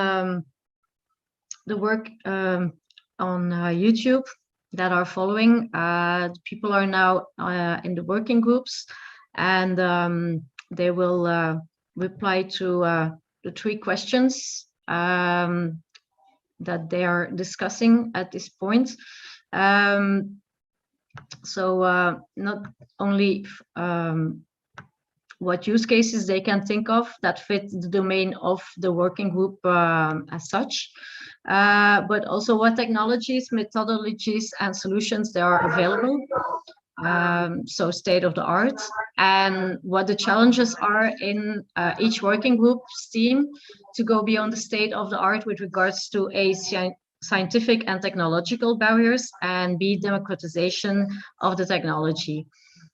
the work on YouTube that are following, people are now in the working groups, and they will reply to the 3 questions that they are discussing at this point. So not only what use cases they can think of that fit the domain of the working group as such, but also what technologies, methodologies, and solutions there are available, so state of the art, and what the challenges are in each working group's team to go beyond the state of the art with regards to A, scientific and technological barriers, and B, democratization of the technology.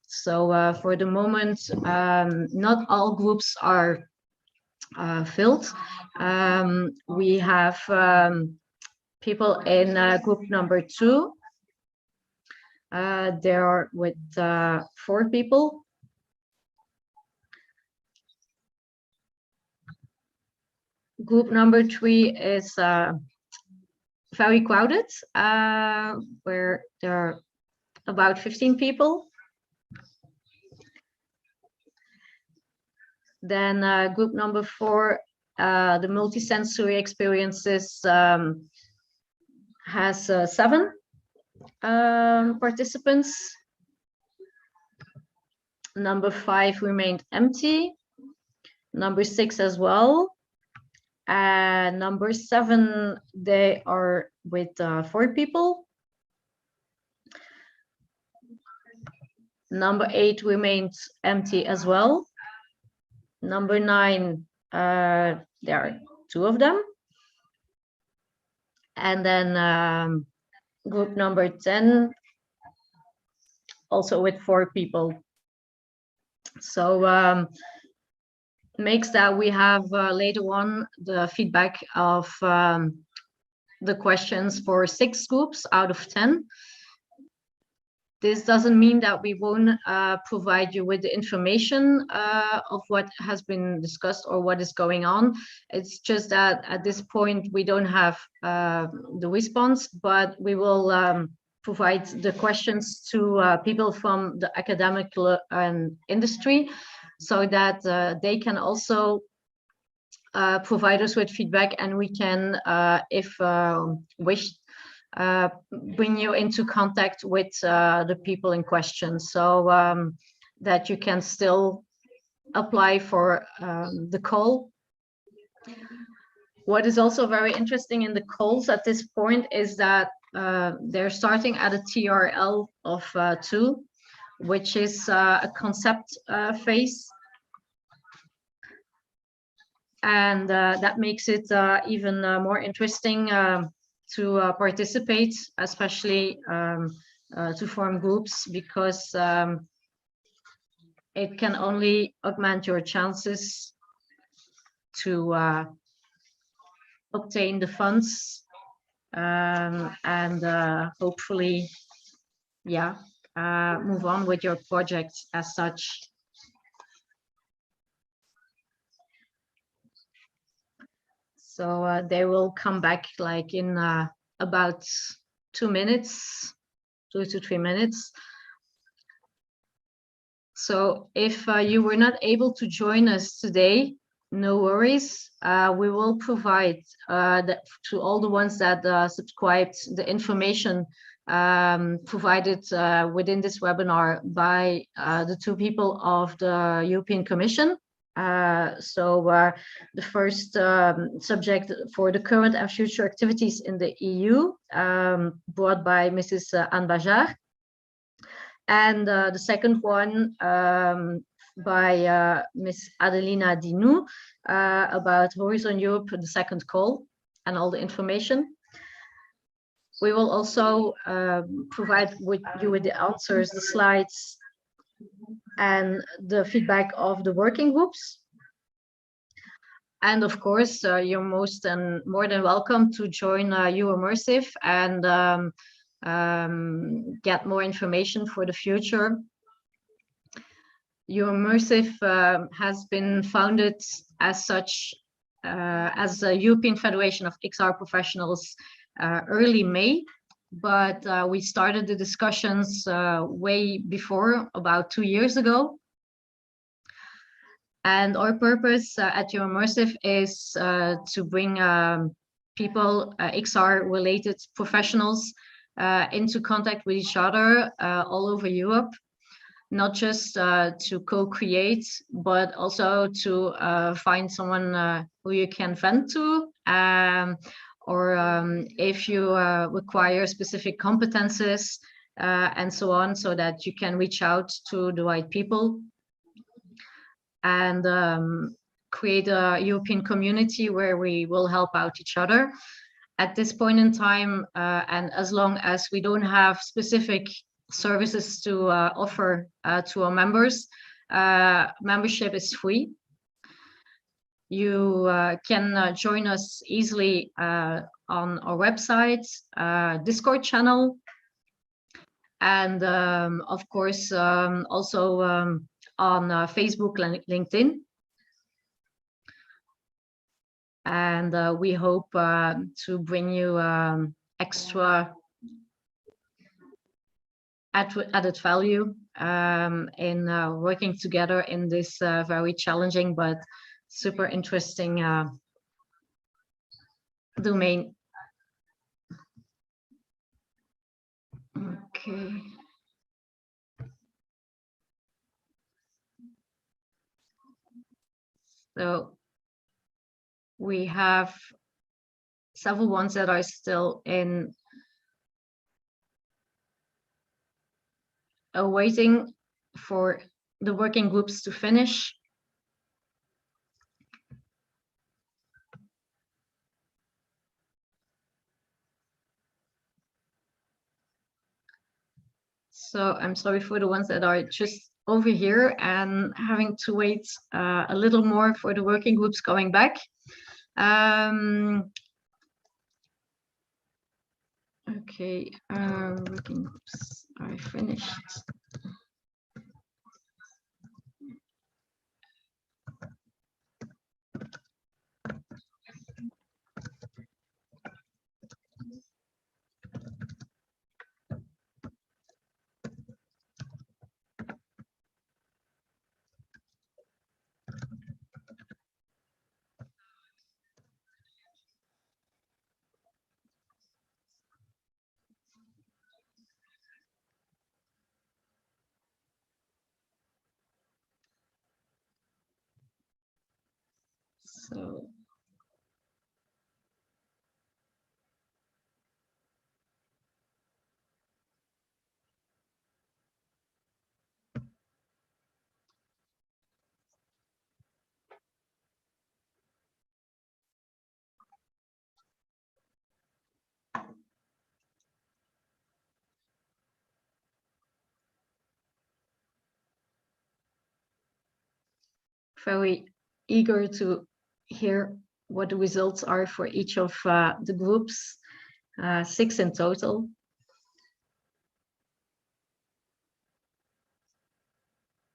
So for the moment, not all groups are filled. We have people in group number 2. There are with 4 people. Group number 3 is very crowded, where there are about 15 people. Then group number 4, the multisensory experiences, has 7 participants. Number 5 remained empty. Number 6 as well. And number 7, they are with 4 people. Number 8 remained empty as well. Number 9, there are 2 of them. And then group number 10, also with 4 people. So makes that we have later on the feedback of the questions for 6 groups out of 10. This doesn't mean that we won't provide you with the information of what has been discussed or what is going on. It's just that at this point we don't have the response, but we will provide the questions to people from the academic and industry, so that they can also provide us with feedback, and we can, if wished, bring you into contact with the people in question, so that you can still apply for the call. What is also very interesting in the calls at this point is that they're starting at a TRL of 2, which is a concept phase. And that makes it even more interesting to participate, especially to form groups, because it can only augment your chances to obtain the funds and hopefully, yeah, move on with your project as such. So they will come back like in about 2 minutes, 2 to 3 minutes. So if you were not able to join us today, no worries. We will provide to all the ones that subscribed the information provided within this webinar by the 2 people of the European Commission. The first subject for the current and future activities in the EU, brought by Mrs. Anne Bajar, and the second one by Ms. Adelina Dinou about Horizon Europe, the second call, and all the information. We will also provide you with the answers, the slides, and the feedback of the working groups. And of course, you're more than welcome to join Immersive and get more information for the future. Immersive has been founded as such as a European Federation of XR Professionals early May, but we started the discussions way before, about 2 years ago. And our purpose at Immersive is to bring people, XR-related professionals, into contact with each other all over Europe, not just to co-create, but also to find someone who you can vent to, or if you require specific competences and so on, so that you can reach out to the right people and create a European community where we will help out each other. At this point in time, and as long as we don't have specific services to offer to our members, membership is free. You can join us easily on our website, Discord channel, and of course also on Facebook and LinkedIn. And we hope to bring you extra added value in working together in this very challenging but super interesting domain. Okay. So we have several ones that are still in waiting for the working groups to finish. So I'm sorry for the ones that are just over here and having to wait a little more for the working groups coming back. Okay, working groups are finished. So very eager to hear what the results are for each of the groups, 6 in total.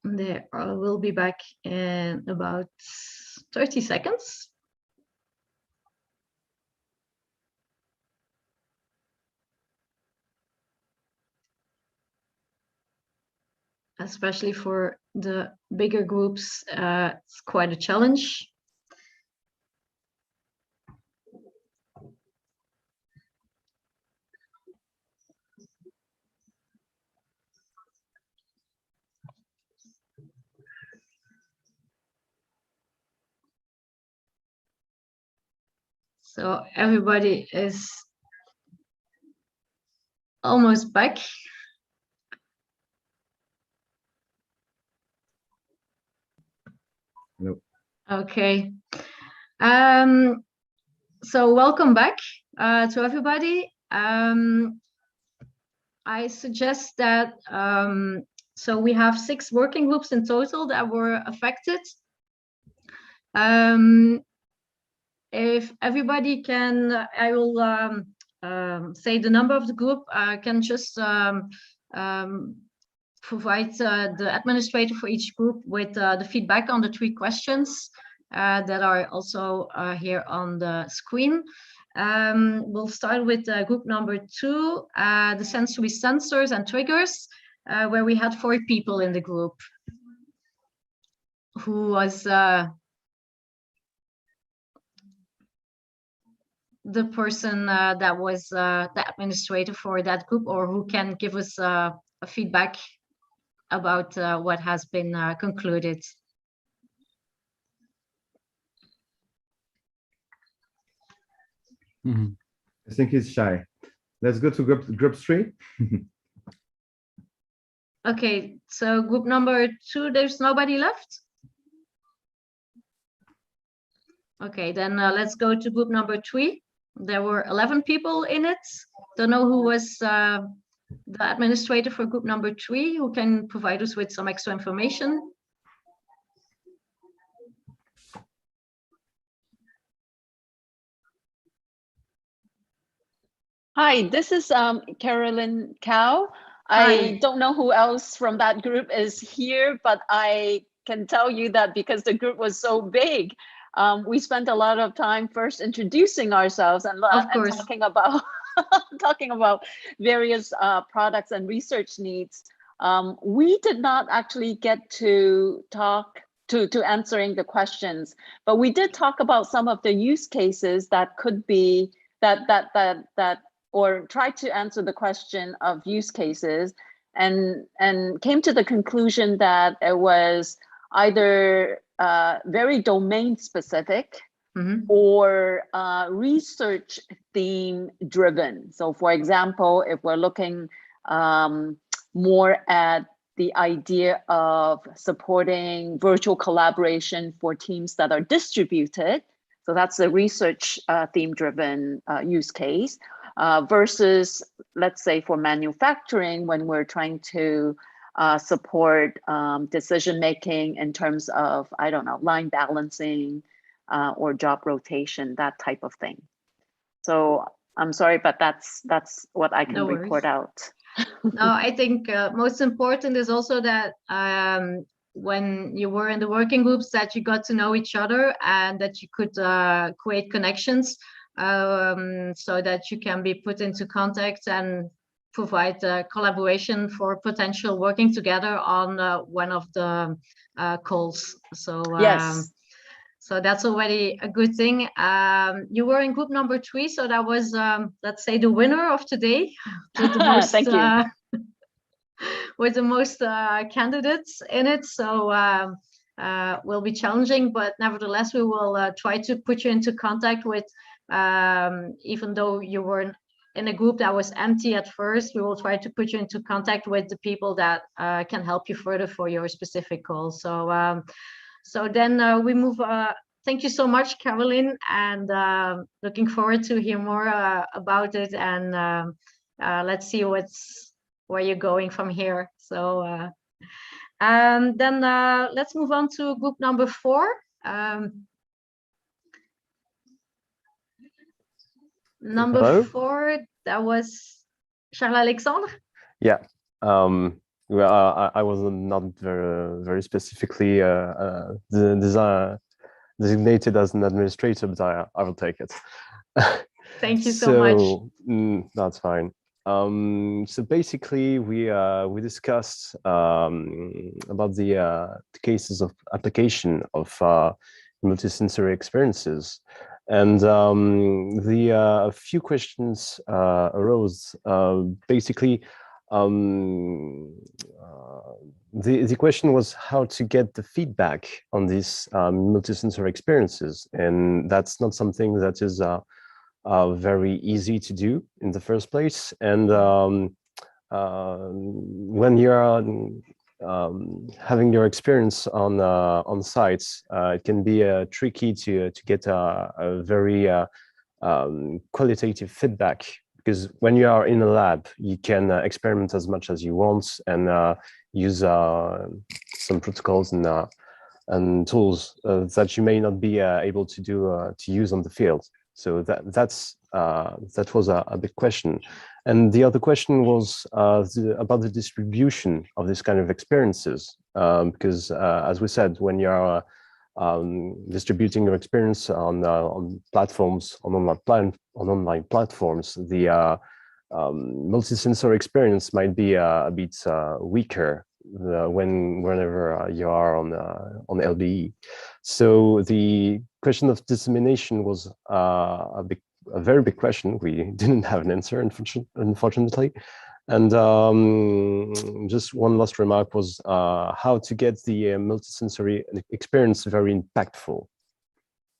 They will be back in about 30 seconds. Especially for the bigger groups, it's quite a challenge. So everybody is almost back. Nope. Okay. So welcome back to everybody. I suggest that so we have 6 working groups in total that were affected. If everybody can, I will say the number of the group. Can just provide the administrator for each group with the feedback on the 3 questions that are also here on the screen. We'll start with group number 2, the sensory sensors and triggers, where we had 4 people in the group. Who was the person that was the administrator for that group, or who can give us a feedback about what has been concluded? I think he's shy. Let's go to group 3. Okay, so group number 2, there's nobody left? Okay, then let's go to group number 3. There were 11 people in it. Don't know who was the administrator for group number 3, who can provide us with some extra information. Hi, this is Carolyn Cow. I don't know who else from that group is here, but I can tell you that because the group was so big, we spent a lot of time first introducing ourselves and talking about talking about various products and research needs. We did not actually get to talk to answering the questions, but we did talk about some of the use cases that could be or try to answer the question of use cases, and came to the conclusion that it was either very domain specific or research theme driven. So for example, if we're looking more at the idea of supporting virtual collaboration for teams that are distributed, so that's the research theme driven use case. Versus, let's say, for manufacturing, when we're trying to support decision-making in terms of, I don't know, line balancing or job rotation, that type of thing. So I'm sorry, but that's what I can report out. No, I think most important is also that when you were in the working groups, that you got to know each other and that you could create connections. So that you can be put into contact and provide collaboration for potential working together on one of the calls. So yes, so that's already a good thing. You were in group number 3, so that was let's say the winner of today with the most thank you. with the most candidates in it. So will be challenging, but nevertheless we will try to put you into contact with. Even though you were in a group that was empty at first, we will try to put you into contact with the people that can help you further for your specific goals. So so then we move. Thank you so much, Caroline, and looking forward to hear more about it. And let's see where you're going from here. So then let's move on to group number 4. Number Hello? 4, that was Charles Alexandre. Yeah. Well, I was not very specifically designated as an administrator, but I will take it. Thank you so much. That's fine. So basically, we discussed about the cases of application of multisensory experiences. And a few questions arose. Basically, the question was how to get the feedback on these multisensory experiences, and that's not something that is very easy to do in the first place. And when you're having your experience on sites, it can be tricky to get a very qualitative feedback, because when you are in a lab, you can experiment as much as you want and use some protocols and tools that you may not be able to use on the field. So that was a big question. And the other question was about the distribution of this kind of experiences, because as we said, when you're distributing your experience on platforms, on online platforms, the multisensory experience might be a bit weaker whenever you are on LBE. So the question of dissemination was a very big question. We didn't have an answer, unfortunately. And just one last remark was how to get the multisensory experience very impactful.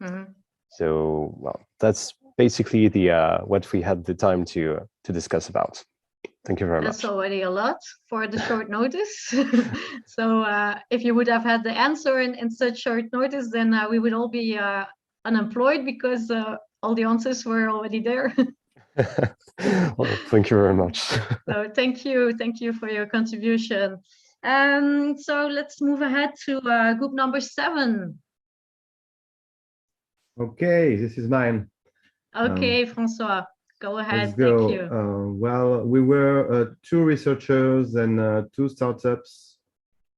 Mm-hmm. So, well, that's basically the what we had the time to discuss about. Thank you very much. That's already a lot for the short notice. So if you would have had the answer in such short notice, then we would all be unemployed because all the answers were already there. Well, thank you very much. So thank you for your contribution. So let's move ahead to group number 7. Okay, this is mine. Okay, Francois, go ahead. Let's go. Thank you. Well, we were 2 researchers and 2 startups,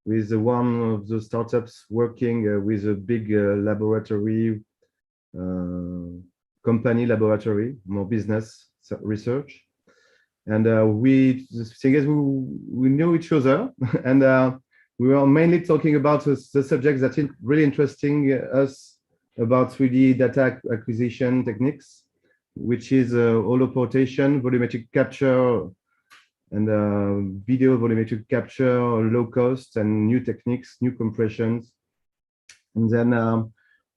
with one of the startups working with a big laboratory, company laboratory, more business research. And the thing is, we knew each other, and we were mainly talking about the subjects that really interesting us about 3D data acquisition techniques, which is holoportation, volumetric capture, and video volumetric capture, low cost, and new techniques, new compressions. And then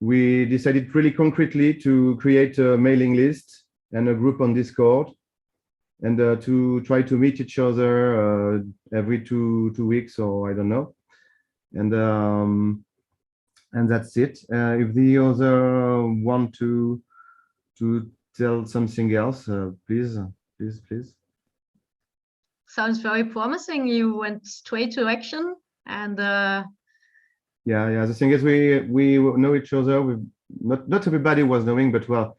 we decided really concretely to create a mailing list and a group on Discord, and to try to meet each other every two weeks, or I don't know. And that's it. If the other want to tell something else, please. Sounds very promising. You went straight to action, and yeah. The thing is, we know each other. Not everybody was knowing, but well,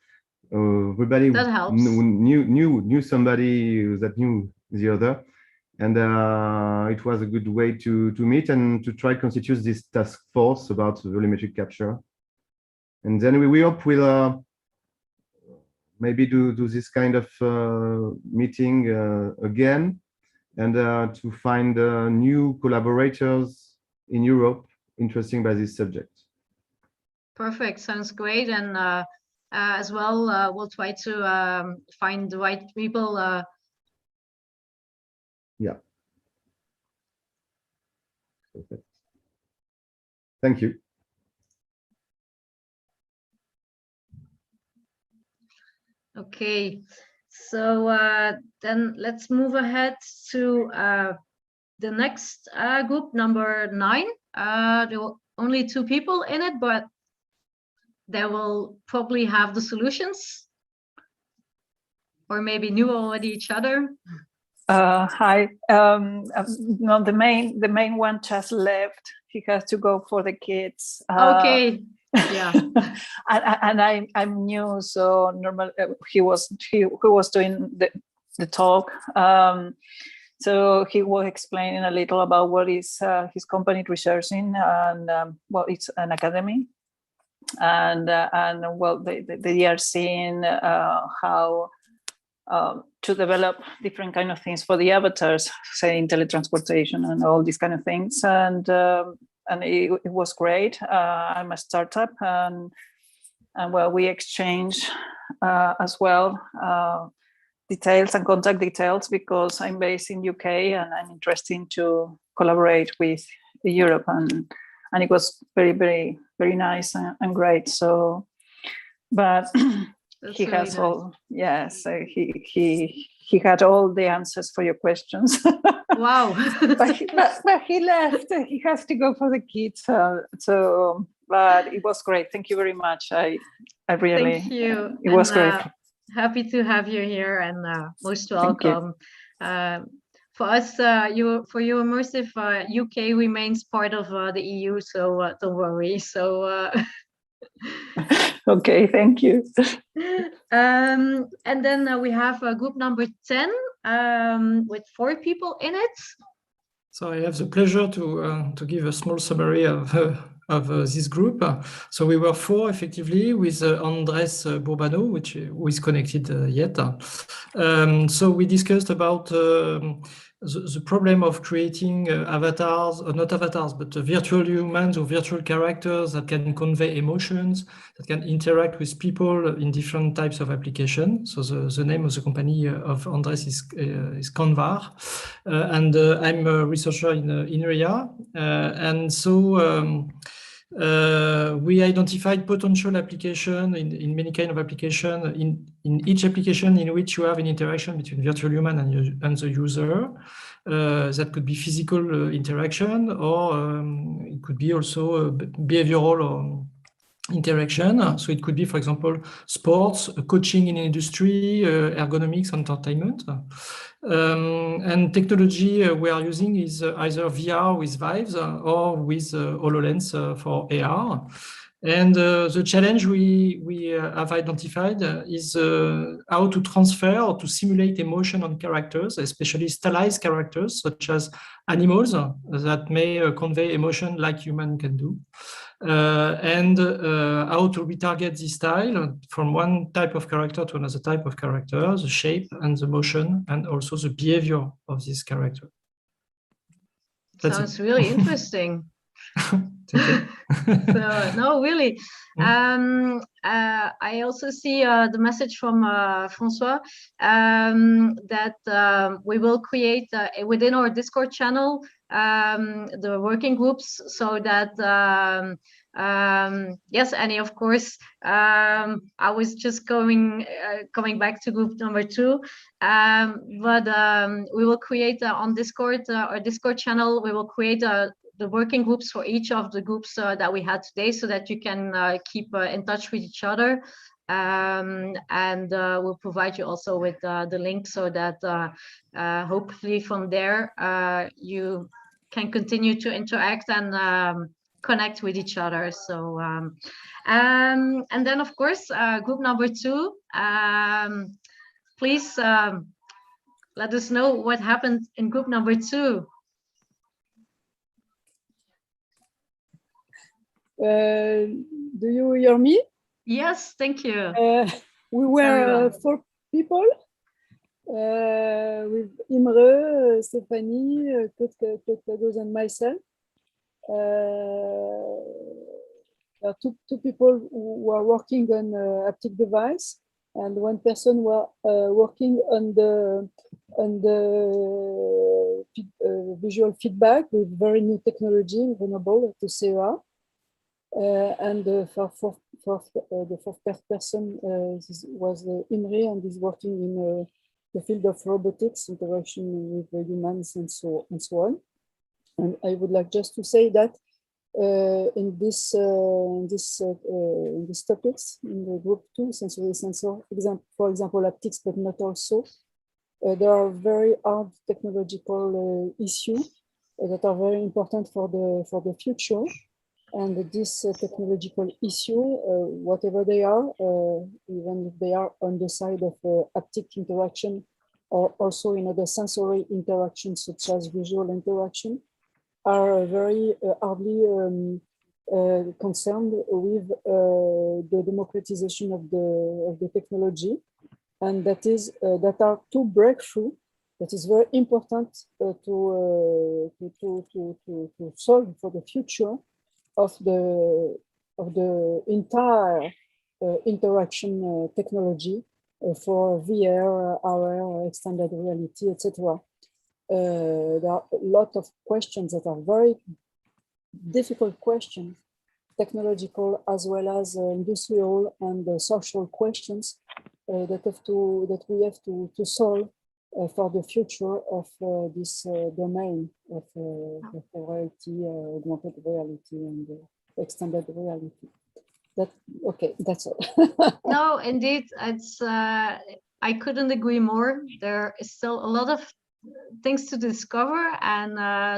everybody knew somebody that knew the other, and it was a good way to meet and to try constitute this task force about volumetric capture. And then we hope we'll maybe do this kind of meeting again, and to find new collaborators in Europe interested by this subject. Perfect, sounds great. And as well, we'll try to find the right people. Yeah. Perfect. Thank you. Okay, so then let's move ahead to the next group, number 9. There were only 2 people in it, but they will probably have the solutions, or maybe knew already each other. Hi. No, the main one just left. He has to go for the kids. Okay. Yeah. and I'm new, so normally he was doing the talk. So he was explaining a little about what is his company researching, and well, it's an academy, and well, they are seeing how to develop different kind of things for the avatars, say in teletransportation and all these kind of things, and it was great. I'm a startup, and well, we exchange as well details and contact details, because I'm based in UK and I'm interested to collaborate with Europe, and it was very, very, very nice and great. So, but he really has all, yes, he had all the answers for your questions. Wow. but he left. He has to go for the kids. So, but it was great. Thank you very much. I really, thank you. It was great. Happy to have you here, and most welcome. For us, for you immersive, UK remains part of the EU, so don't worry. So Okay, thank you. And then we have group number 10 with 4 people in it. So I have the pleasure to give a small summary of this group. So we were 4 effectively with Andrés Bourbano, who is connected yet. So we discussed about the problem of creating avatars, or not avatars, but virtual humans or virtual characters that can convey emotions, that can interact with people in different types of applications. So the name of the company of Andres is Convar. And I'm a researcher in area. And so we identified potential application in many kind of application, in each application in which you have an interaction between virtual human and the user. That could be physical interaction, or it could be also behavioral or interaction. So it could be, for example, sports, coaching in industry, ergonomics, entertainment. And technology we are using is either VR with Vives or with HoloLens for AR. And the challenge we have identified is how to transfer or to simulate emotion on characters, especially stylized characters such as animals that may convey emotion like human can do. And how to retarget this style from one type of character to another type of character, the shape and the motion, and also the behavior of this character. Sounds really interesting. So no, really. I also see the message from François that we will create within our Discord channel the working groups, so that yes, and of course I was just coming back to group number 2, but we will create on Discord, our Discord channel, we will create the working groups for each of the groups that we had today, so that you can keep in touch with each other. And we'll provide you also with the link, so that hopefully from there you can continue to interact and connect with each other. So and then of course group number 2, please let us know what happened in group number 2. Do you hear me? Yes, thank you. We were 4 people with Imre, Stephanie, Claude and myself. There are two people who are working on haptic device, and one person were working on the visual feedback with very new technology, vulnerable to SEA. And the fourth person was Imre, and is working in the field of robotics, interaction with humans, and so on. And I would like just to say that in these topics, in the group 2, sensory sensor, for example, haptics, but not also, there are very hard technological issues that are very important for the future. And this technological issue, whatever they are, even if they are on the side of haptic interaction, or also in other sensory interactions such as visual interaction, are very hardly concerned with the democratization of the technology, and that are 2 breakthroughs that is very important to solve for the future of the entire interaction technology for VR, AR, extended reality, etc. There are a lot of questions that are very difficult questions, technological as well as industrial and social questions that we have to solve for the future of this domain of reality, augmented reality, and extended reality. That's all. No, indeed, it's I couldn't agree more. There is still a lot of things to discover and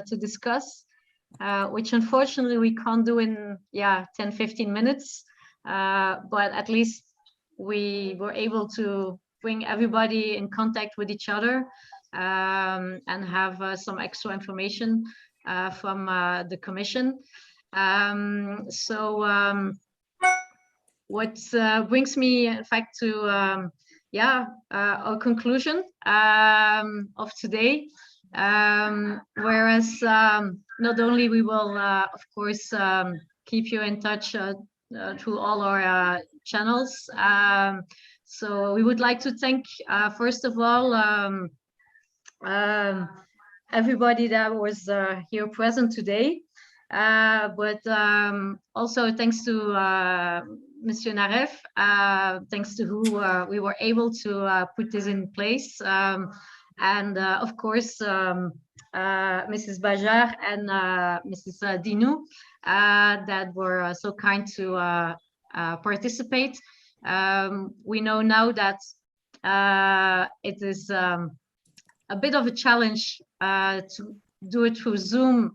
to discuss, which unfortunately we can't do in 10-15 minutes. but at least we were able to bring everybody in contact with each other and have some extra information from the Commission. What brings me, in fact, to our conclusion of today. Whereas not only we will, of course, keep you in touch through all our channels. So we would like to thank, first of all, everybody that was here present today. But also thanks to Monsieur Naref, thanks to who we were able to put this in place. And of course, Mrs. Bajar and Mrs. Dinou that were so kind to participate. We know now that it is a bit of a challenge to do it through Zoom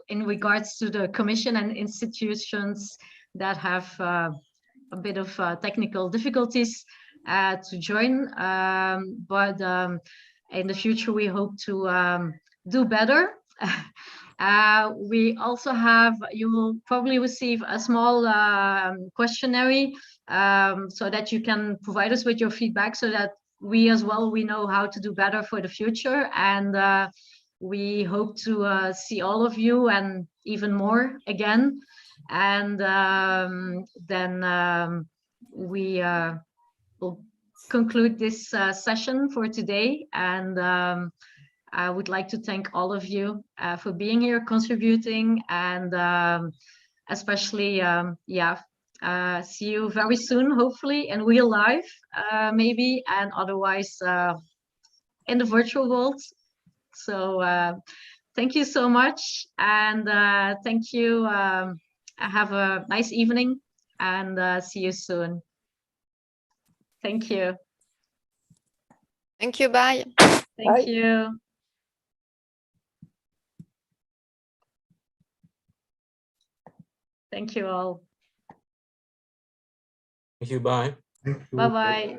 in regards to the Commission and institutions that have a bit of technical difficulties to join. But in the future, we hope to do better. We also have, you will probably receive a small questionnaire so that you can provide us with your feedback so that we as well, we know how to do better for the future. And we hope to see all of you and even more again. And then we will conclude this session for today. And I would like to thank all of you for being here, contributing, and especially, see you very soon, hopefully in real life, maybe, and otherwise in the virtual world. So thank you so much, and thank you. Have a nice evening, and see you soon. Thank you. Thank you. Bye. Thank you. Thank you all. Thank you. Bye. Bye-bye.